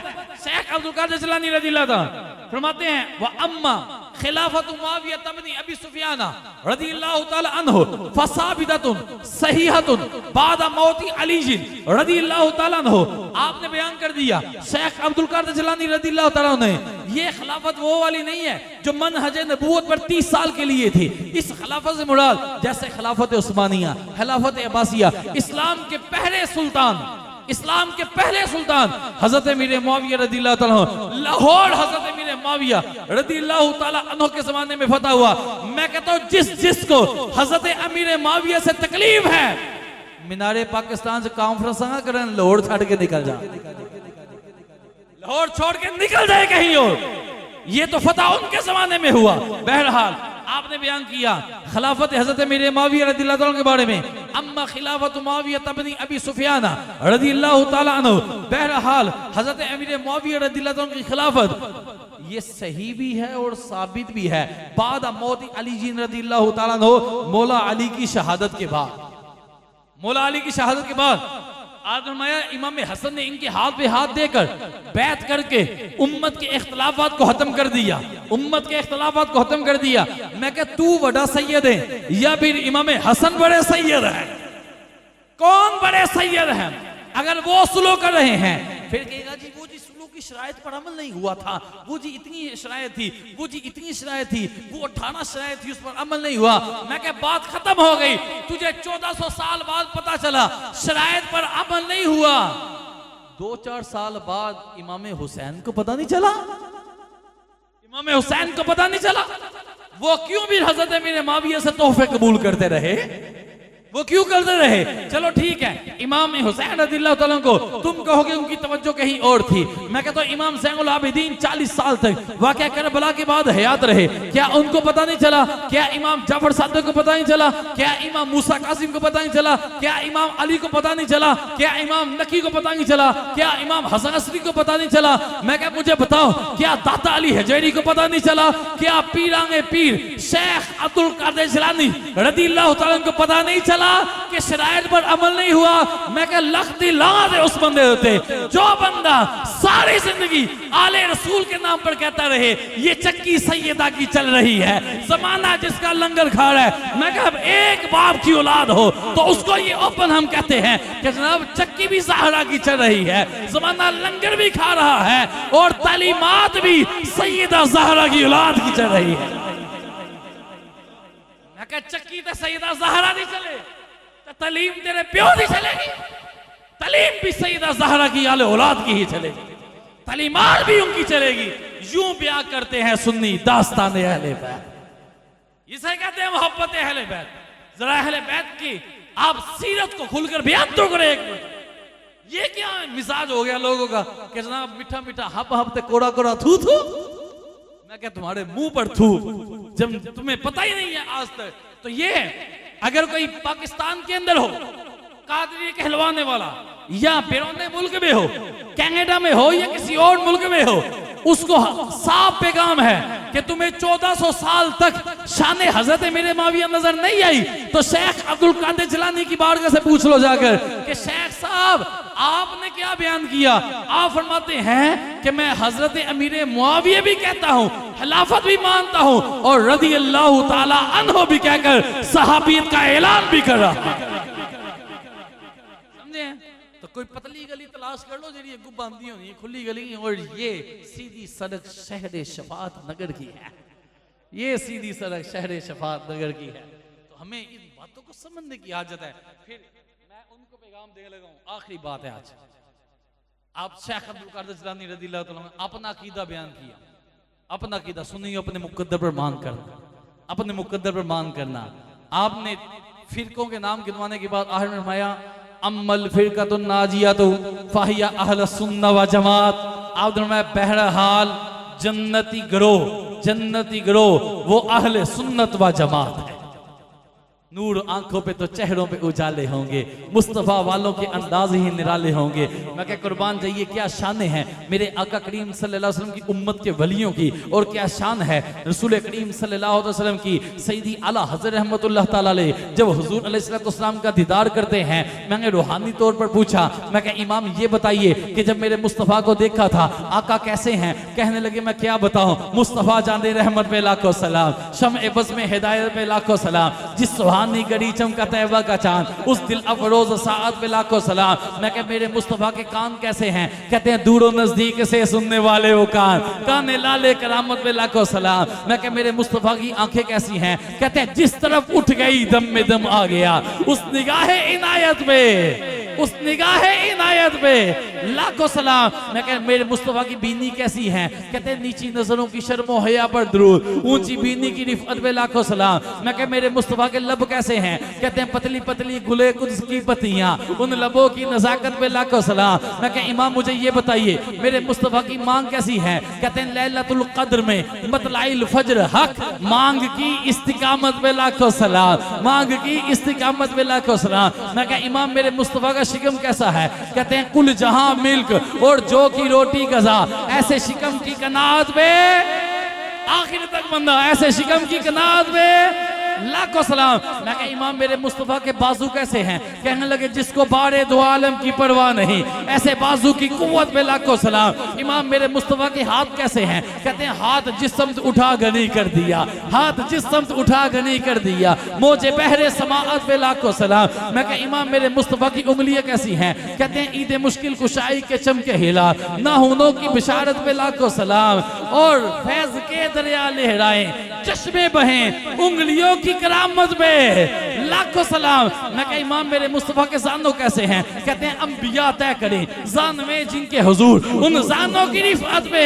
शेख अब्दुल कादिर जिलानी रज़ियल्लाहु ताला फरमाते हैं वह अम्मा खिलाफत मुआविया तबनी अबी सुफियाना रज़ियल्लाहु ताला अन्हु फसाबिदतुन सहीहतुन बाद मौती अली रज़ियल्लाहु ताला अन्हु। आपने बयान कर दिया शेख अब्दुल कादिर जिलानी रज़ियल्लाहु ताला ने, ये खिलाफत वो वाली नहीं है जो मनहज नबूवत पर 30 साल के लिए थी। इस खिलाफत से मुराद जैसे खिलाफत उस्मानिया, खिलाफत अब्बासिया, इस्लाम के पहले सुल्तान हजरत अमीर मुआविया रज़ियल्लाहु ताला अन्हु, लाहौर हजरत अमीर मुआविया रज़ियल्लाहु ताला अन्हु के जमाने में फतह हुआ। मैं कहता हूं जिसको हजरत अमीर मुआविया से तकलीफ है मीनारे पाकिस्तान से कॉन्फ्रेंस करन लाहौर छोड़ के निकल जा, लाहौर छोड़ के निकल जाए कहीं और। ये तो फतह उनके जमाने में हुआ। बहरहाल आपने बयान किया खिलाफत हजरत अमीर मुआविया रज़ियल्लाहु ताला के बारे में, अम्मा खिलाफत मुआविया तबनी अबी सुफियाना रज़ियल्लाहु ताला अन्हु। बहरहाल हजरत अमीर मुआविया रज़ियल्लाहु ताला की खिलाफत ये सही भी है और साबित भी है बाद मौत अली जी रज़ियल्लाहु ताला अन्हु, मौला अली की शहादत के बाद। आज फरमाया इमाम हसन ने इनके हाथ पे हाथ देकर बैत करके उम्मत के इख्तिलाफात को खत्म कर दिया। मैं कह तू बड़ा सैयद है या फिर इमाम हसन बड़े सैयद है? कौन बड़े सैयद हैं? अगर वो सुलू कर रहे हैं फिर कहेगा जी वो जी सुलू की शरायत पर अमल नहीं हुआ था, वो जी इतनी शरायत थी, वो जी इतनी शरायत थी, वो 18 शरायत थी, उस पर अमल नहीं हुआ। मैं क्या बात खत्म हो गई। तुझे 1400 साल बाद पता चला शरायत पर अमल नहीं हुआ, 2-4 साल बाद इमाम हुसैन को पता नहीं चला, वो क्यों भी हजरत अमीर मुआविया से तोहफे कबूल करते रहे, वो क्यों करते रहे? चलो ठीक है, इमाम हुसैन रज़ियल्लाहु ताला को तुम कहोगे उनकी तवज्जो कहीं और थी। मैं कहता हूं इमाम ज़ैनुल आबिदीन 40 साल तक वाक़या करबला के बाद हयात रहे, क्या उनको पता नहीं चला? क्या इमाम जाफर सादिक को पता नहीं चला? क्या इमाम मूसा कासिम को पता नहीं चला? क्या इमाम अली को पता नहीं चला? क्या इमाम नकी को पता नहीं चला? क्या इमाम हसन अस्री को पता नहीं चला? मैं क्या मुझे बताओ क्या दाता अली हजैरी को पता नहीं चला? क्या पीरांगे पीर शेख अब्दुल कादिर जिलानी रज़ियल्लाहु ताला को पता नहीं चला कि शरायत पर अमल नहीं हुआ? मैं कह लख्ती लाद है उस बंदे होते जो बंदा सारी जिंदगी आले रसूल के नाम पर कहता रहे ये चक्की सैयदा की चल रही है, जमाना जिसका लंगर खा रहा है। मैं कह एक बाप की औलाद हो तो उसको ये ओपन हम कहते हैं कि जनाब चक्की भी ज़हरा की चल रही है, जमाना लंगर भी खा रहा है और तालीमात भी सैयदा ज़हरा की औलाद की चल रही है। मैं कह चक्की तो सैयदा ज़हरा नहीं चले तो तालीम तेरे प्यो नहीं चलेगी, तालीम भी सैयदा ज़हरा की आले औलाद की ही चलेगी, तालीमात भी उनकी चलेगी। यूं ब्याह करते हैं सुन्नी दास्तान अहले बैत, इसे कहते हैं मोहब्बत अहले बैत। जरा अहले बैत की आप सीरत को खुलकर बयान तो करें एक मिनट। ये क्या मिजाज हो गया लोगों का कि जनाब मीठा मीठा हप हप ते कोड़ा कोड़ा थू थू। मैं क्या तुम्हारे मुंह पर थू जब तुम्हें पता ही नहीं है आज तक। तो ये अगर कोई पाकिस्तान के अंदर हो कादरी कहलवाने वाला या बैरून मुल्क में हो, कनाडा में हो या किसी और मुल्क में हो, उसको साफ पैगाम है कि तुम्हें 1400 साल तक शान हजरत मीर माविया नजर नहीं आई, तो शेख अब्दुल कादिर जिलानी की बारगाह से पूछ लो जाकर कि शेख साहब आपने क्या बयान किया। आप फरमाते हैं कि मैं हजरत अमीर मुआविया भी कहता हूं, खिलाफत भी मानता हूं और रज़ी अल्लाह ताला अन्हु भी कहकर सहाबियत का ऐलान भी कर रहा। समझे? तो कोई पतली गली तलाश कर लो जी गुब्बा आंदी होनी खुली गली, और ये सीधी सड़क शहर शफात नगर की है, ये सीधी सड़क शहर शफात नगर की है। तो हमें इन बातों को समझने की हाजत है। फिर मैं उनको पैगाम दे लगा हूं, आखिरी बात है आज। आप शेख अब्दुल कादिर जिलानी रज़ियल्लाहु तआला अन्हु अपना अकीदा बयान किया, अपना अकीदा सुनिए, अपने मुकद्दर पर मान करना, अपने मुकद्दर पर मान करना। आपने फिरकों के नाम गिनवाने के बाद आखिर में फरमाया अम्मल फिरकतुन नाजियतु फहिया अहल सुन्नह व जमात। आप फरमाया बहरहाल जन्नती गिरोह वो अहले सुन्नत व जमात है। नूर आंखों पे तो चेहरों पे उजाले होंगे, मुस्तफ़ा वालों के अंदाज ही निराले होंगे। मैं क्या कुर्बान जाइए, क्या शान है मेरे आका करीम सल्लल्लाहु अलैहि वसल्लम की उम्मत के वलियों की, और क्या शान है रसूल करीम सल्लल्लाहु अलैहि वसल्लम की। सैयदी आला हज़रत रहमतुल्लाह ताला अलैह जब हुजूर अलैहिस्सलाम का दीदार करते हैं, मैंने रूहानी तौर पर पूछा, मैं क्या इमाम ये बताइए कि जब मेरे मुस्तफ़ा को देखा था आका कैसे हैं। कहने लगे मैं क्या बताऊं, मुस्तफ़ा जाने रहमत पे लाखों सलाम, शम्अ बज़्म में हिदायत पे लाखों सलाम, जिस सुहानी गड़ी चमका तैयबा का चांद, उस दिल अफरोज साअत पे लाखों सलाम। मैं क्या मेरे मुस्तफ़ा के कान कैसे हैं। कहते हैं दूर नजदीक से सुनने वाले वो कान लाले करामत पे लाखों सलाम। मैं क्या मेरे मुस्तफ़ा की आंखें कैसी हैं। कहते हैं जिस तरफ उठ गई दम में दम आ गया, उस निगाह इनायत में, उस निगाह इनायत पे लाखों सलाम। मैं कह मेरे मुस्तफ़ा की बीनी कैसी है। कहते हैं नीची नजरों की शर्मो हया पर दरूद, ऊंची बीनी की रिफत पे लाखों सलाम। मैं कह मेरे मुस्तफ़ा के लब कैसे हैं। कहते हैं पतली पतली गुले कुद्स की पत्तियां, उन लबों की नजाकत पे लाखों सलाम। मैं कह इमाम मुझे ये बताइए मेरे मुस्तफ़ा की मांग कैसी है। कहते हैं लैलतुल क़द्र में मतलाइल फज्र हक, मांग की इस्तिकामत पे लाखों सलाम, मांग की इस्तिकामत पे लाखों सलाम। मैं कह इमाम मेरे मुस्तफ़ा का शिकम कैसा है। कहते हैं कुल जहां मिल्क और जो की रोटी गजा, ऐसे शिकम की कनात पे आखिर तक बंदा, ऐसे शिकम की कनात पे लाखों सलाम। मैं कहा इमाम मेरे मुस्तफ़ा के बाजू कैसे हैं। कहने लगे जिसको बारे दो आलम की परवाह नहीं, ऐसे बाजू की कुव्वत पे लाखों सलाम। इमाम मेरे मुस्तफ़ा के हाथ कैसे हैं। कहते हैं हाथ जिस समत उठा गनी कर दिया, हाथ जिस समत उठा गनी कर दिया, मोजे बहरे समाअत पे लाखों सलाम। मैं कहा इमाम मेरे मुस्तफ़ा की उंगलियां कैसी हैं। कहते हैं ईद मुश्किल कुशाई के चमके हिला, नाहुनों की बिशारत पे लाखों सलाम। और फैज के दरिया लहराए, चश्मे बहें उंगलियों की करामत पे लाखों सलाम। मैं कहा इमाम मेरे मुस्तफ़ा के जानों कैसे हैं। कहते हैं अंबिया तय करें जानवे जिनके हुजूर, उन जानों की रिफत पे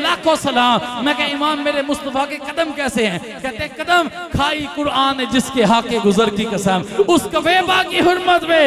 लाखों सलाम। मैं कहा इमाम मेरे मुस्तफ़ा के कदम कैसे हैं। कहते हैं कदम खाई कुरान जिसके हाके गुजर की कसम, उस कवेबा की हुर्मत पे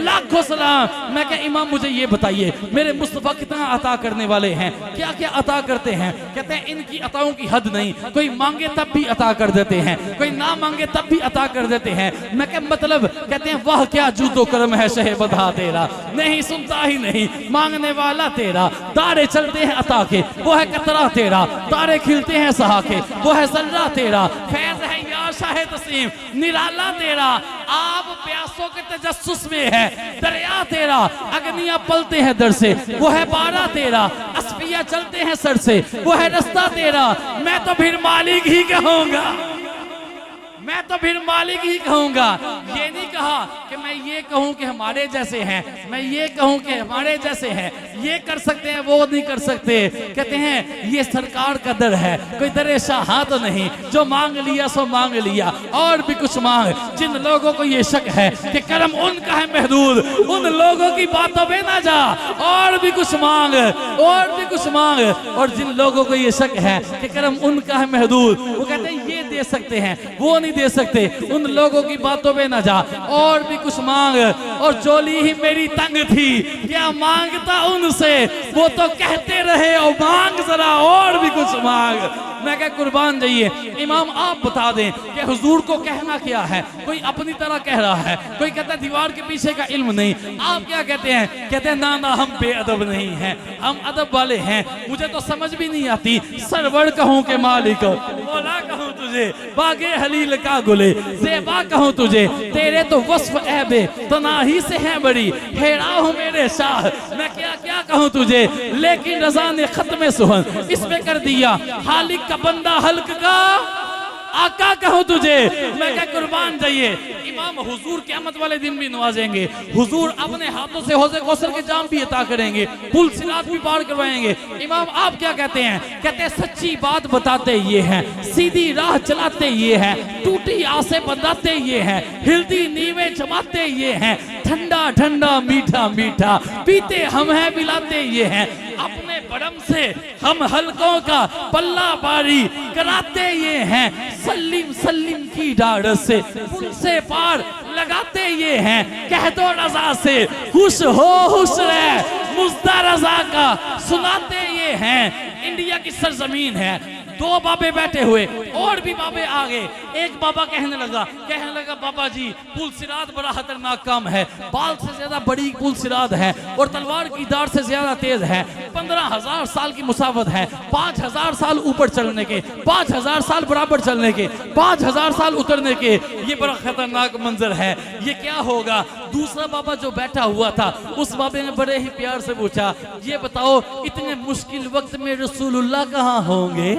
लाखों सलाम। मैं कहा इमाम मुझे ये बताइए मेरे मुस्तफ़ा कितना अता करने वाले हैं, क्या क्या अता करते हैं। कहते हैं इनकी अताओं की हद नहीं, कोई मांगे तब भी अता कर देते हैं, कोई ना मांगे तब भी अता कर देते हैं। मैं क्या मतलब। कहते हैं वाह क्या जूदो करम है शहे बधा तेरा, नहीं सुनता ही नहीं मांगने वाला तेरा। तारे चलते हैं अता के वो है कतरा तेरा, तारे खिलते हैं सहा के वो है जर्रा तेरा। फैज है या शाह तस्लीम निराला तेरा, आप प्यासों के तजस्सुस में है दरिया तेरा। अग्नियां पलते हैं दर से वो है बारा तेरा, अस्फिया चलते हैं सर से वो है रास्ता तेरा। मैं तो फिर मालिक ही कहूंगा, मैं तो फिर मालिक ही कहूंगा। ये नहीं कहा कि मैं ये कहूं कि हमारे जैसे हैं, मैं ये कहूं कि हमारे जैसे हैं, ये कर सकते हैं वो नहीं कर सकते। कहते हैं ये सरकार का दर है, कोई दरे शाह तो नहीं, जो मांग लिया सो मांग लिया और भी कुछ मांग। जिन लोगों को ये शक है कि करम उनका है महदूद, उन लोगों की बातों में ना जा, और भी कुछ मांग, और भी कुछ मांग। और जिन लोगों को ये शक है कि करम उनका है महदूद, वो कहते हैं ये दे सकते हैं वो नहीं दे सकते, उन लोगों की बातों में ना जा, और भी कुछ मांग। और चोली ही मेरी तंग थी, क्या मांगता उनसे, वो तो कहते रहे और मांग जरा और भी कुछ मांग। मैं क्या कुर्बान जाइए इमाम आप बता दें कि हुजूर को कहना क्या है। कोई अपनी तरह कह रहा है, कोई कहता है दीवार के पीछे का इल्म नहीं। आप क्या कहते हैं? कहते हैं ना ना हम बेअदब नहीं हैं, हम अदब वाले हैं। मुझे तो समझ भी नहीं आती सरवर कहूं के मालिक, मौला कहूं तुझे, बागे हलील का गुले, ज़ेबा कहूं तुझे, तेरे तो वस्फ ऐबे तनाही से है बड़ी, हेरा हूं मेरे शाह, मैं क्या क्या कहूं तुझे। लेकिन रज़ा ने खत्म सुहन इस पे कर दिया, हालिक का बंदा हल्क का आका कहूं तुझे। मैं क्या कुर्बान जाइए इमाम हुजूर क़यामत वाले दिन भी नवाजेंगे। हुजूर अपने हाथों से हौज़े कौसर के जाम भी अता करेंगे, पुल सिरात भी पार करवाएंगे। इमाम आप क्या कहते हैं? कहते हैं सच्ची बात बताते ये हैं, सीधी राह चलाते ये हैं, टूटी आसे बताते ये हैं, हिलती नींवें जमाते ये हैं, ठंडा ठंडा मीठा मीठा पीते हम हैं पिलाते ये हैं, अपने बड़म से हम हलकों का पल्ला बारी कराते ये हैं, सल्लिम सल्लिम की ढाढ़स से पुल से पार लगाते ये हैं। कह दो रज़ा से खुश हो खुश रह, मुज़्दा रज़ा का सुनाते ये हैं। इंडिया की सरजमीन है, दो बाबे बैठे हुए और भी बाबे आ गए। एक बाबा कहने लगा बाबा जी पुल सिरात बड़ा खतरनाक काम है, बाल से ज्यादा बड़ी पुल सिरात है और तलवार की धार से ज्यादा तेज है। 15,000 साल की मुसाफत है, 5,000 साल ऊपर चलने के, 5,000 साल बराबर चलने के, 5,000 साल उतरने के। ये बड़ा खतरनाक मंजर है, ये क्या होगा? दूसरा बाबा जो बैठा हुआ था उस बाबे ने बड़े ही प्यार से पूछा, ये बताओ इतने मुश्किल वक्त में रसूलुल्लाह कहाँ होंगे?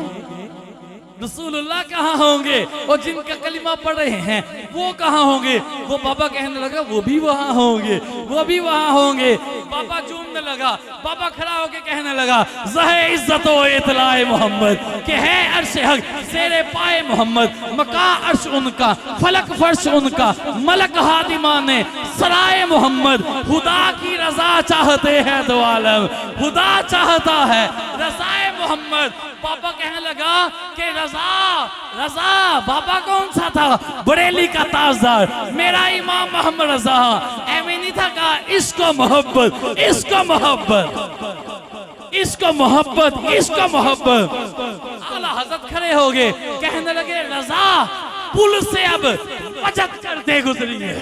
रसूलुल्लाह कहाँ होंगे? और जिनका कलिमा पढ़ रहे हैं वो कहाँ होंगे? वो बाबा कहने लगा वो भी वहाँ होंगे, वो भी वहाँ होंगे। बाबा झूमने लगा, बाबा खड़ा होके कहने लगा ज़हे इज्जत व इतलाए मोहम्मद के है अर्श हक सेरे पाए मोहम्मद, मका अर्श उनका फलक फर्श उनका, मलक हादिमा ने सराय मोहम्मद, खुदा की रजा चाहते हैं दो आलम, खुदा चाहता है रज़ाए मोहम्मद। बाबा कहने लगा कि रजा बाबा कौन सा था? बरेली का ताजदार मेरा इमाम मोहम्मद रजा। ऐਵੇਂ नहीं था कहा इसको मोहब्बत, इसको मोहब्बत, इसको मोहब्बत, इसको मोहब्बत। आला हजरत खड़े हो गए, कहने लगे रजा पुल से अब वजद करते गुजरिए,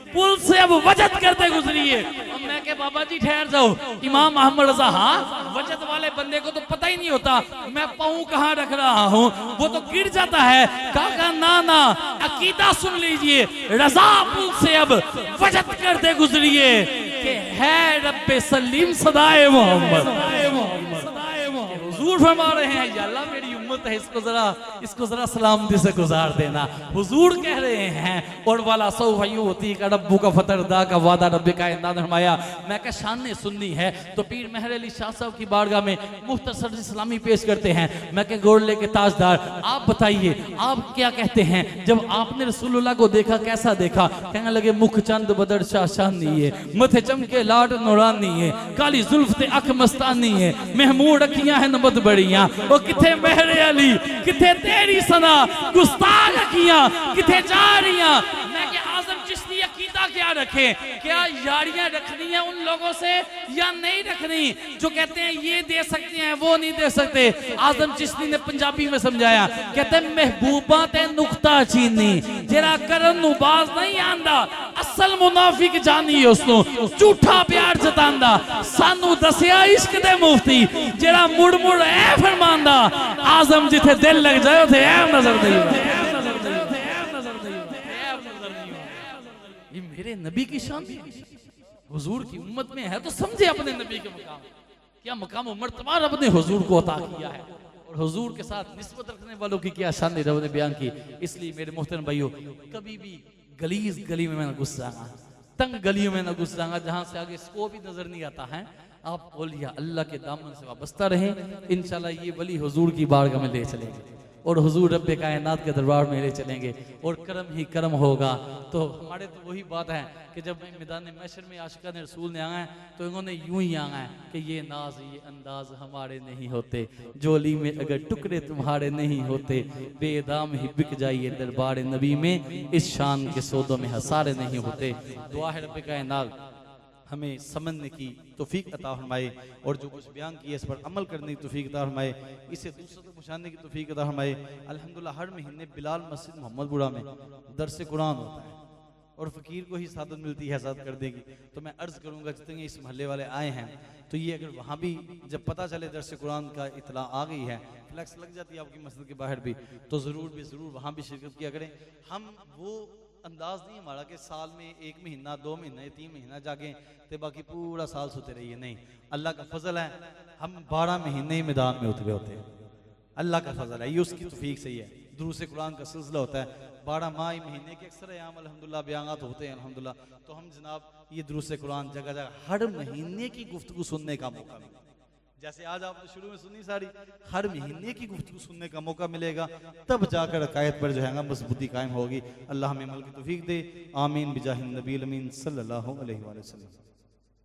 पुल से अब वजद करते गुजरिए। मैं के बाबा जी ठहर जाओ, इमाम मोहम्मद रजा हाँ वजद वाले बंदे को तो पता ही नहीं होता मैं पाऊं कहाँ रख रहा हूँ, वो तो गिर जाता है। काका ना अकीदा सुन लीजिए, रजा पुल से अब वजद करते गुजरिए कि है रब्बे सलीम सदाए मोहम्मद। हुजूर फरमा रहे हैं या अल्लाह मेरी उम्मत है, इसको जरा सलामती से गुजार देना। हुजूर कह रहे हैं और वाला सौ भाइयों होती का रब्बू का फतरदा का वादा रब्बे का इंदा ने फरमाया। मैं क्या शान ने सुननी है तो पीर मेहर अली शाह साहब की बारगाह में मुख्तसर सी सलामी पेश करते हैं। मैं क्या गोरले के ताजदार आप बताइए आप क्या कहते हैं जब आपने रसूलुल्लाह को देखा, कैसा देखा? कहने लगे मुख चंद बदर शाह शानी है, मथे चमके लाड नूरानी है, काली जुल्फ ते अख मस्तानी है, महमूद अखियां है नबद बड़ियां, ओ किथे मेहरे अली किथे तेरी सना, गुस्ताख अखियां किथे जा रहियां। मैं क्या आजम चिश्ती अकीदा क्या रखे? क्या यारियां रखनी है उन लोगों से या नहीं रखनी जो कहते हैं ये दे सकते हैं वो नहीं दे सकते? आजम चिश्ती ने पंजाबी में समझाया, कहते महबूबा ते नुक्ता चीनी जेरा करन नु बाज नहीं आंदा, असल मुनाफिक जानी उसनो झूठा प्यार जतांदा, सानू दसिया इश्क दे मुफ्ती जेरा मुड़ मुड़ ऐ फरमांदा, आजम जिथे दिल लग जाए उथे ऐ नजर नहीं। ये मेरे नबी की शान हुजूर की उम्मत में है तो समझे अपने नबी के मकाम, क्या मकाम मर्तबा रब ने हुजूर को अता किया है और हुजूर के साथ निस्बत रखने वालों की क्या शान रब ने बयान की। इसलिए मेरे मोहतरम भाइयों कभी भी गलीज गली में ना घुस जाना, तंग गलियों में ना घुस जाना जहां से आगे स्कोप भी नजर नहीं आता है। आप औलिया अल्लाह के दामन से वाबस्ता रहें, इंशाल्लाह ये वली हुजूर की बारगाह में ले चलेंगे और हुजूर रब्बे कायनात के दरबार में ले चलेंगे और करम ही करम होगा। तो हमारे तो वही बात है कि जब मैदान महशर में आशिकान रसूल ने आया है तो इन्होंने यूं ही आया है कि ये नाज ये अंदाज हमारे नहीं होते, जोली में अगर टुकड़े तुम्हारे नहीं होते, बेदाम ही बिक जाइए दरबार नबी में, इस शान के सौदों में हसारे नहीं होते। दुआ है रब्बे कायनात हमें समझने की तौफीक अता फरमाए और जो कुछ बयान किया इस पर अमल करने की तौफीक अता फरमाए, इसे दूसरों तक पहुँचाने की तौफीक अता फरमाए। अल्हम्दुलिल्लाह हर महीने बिलाल मस्जिद मोहम्मदपुरा में दरस कुरान होता है और फ़कीर को ही सादत मिलती है सादत कर देगी। तो मैं अर्ज़ करूँगा जितने इस महल्ले वाले आए हैं तो ये अगर वहाँ भी जब पता चले दरस कुरान का इतला आ गई है, फ्लैक्स लग जाती है आपकी मस्जिद के बाहर भी, तो ज़रूर वहाँ भी शिरकत किया करें। हम वो अंदाज नहीं हमारा कि साल में 1 महीना 2 महीने 3 महीना जागें तो बाकी पूरा साल सोते रहिए, नहीं। अल्लाह का फजल है, हम 12 महीने ही मैदान में उतरे होते हैं। अल्लाह का फजल है, ये उसकी तौफीक से ही है। दुरूस कुरान का सिलसिला होता है 12 माह महीने के अक्सर आयाम अल्हम्दुलिल्लाह बयानात होते हैं अल्हम्दुलिल्लाह। तो हम जनाब ये दुरूस कुरान जगह जगह हर महीने की गुफ्तगू सुनने का मौका मिलेगा। जैसे आज आपने शुरू में सुनी सारी, हर महीने की गुफ्तगू सुनने का मौका मिलेगा, तब जाकर अकायद पर जो है ना मजबूती कायम होगी। अल्लाह हमें अमल की तौफीक दे, आमीन बिजाहिन नबील अमीन सल्लल्लाहु अलैहि वसल्लम।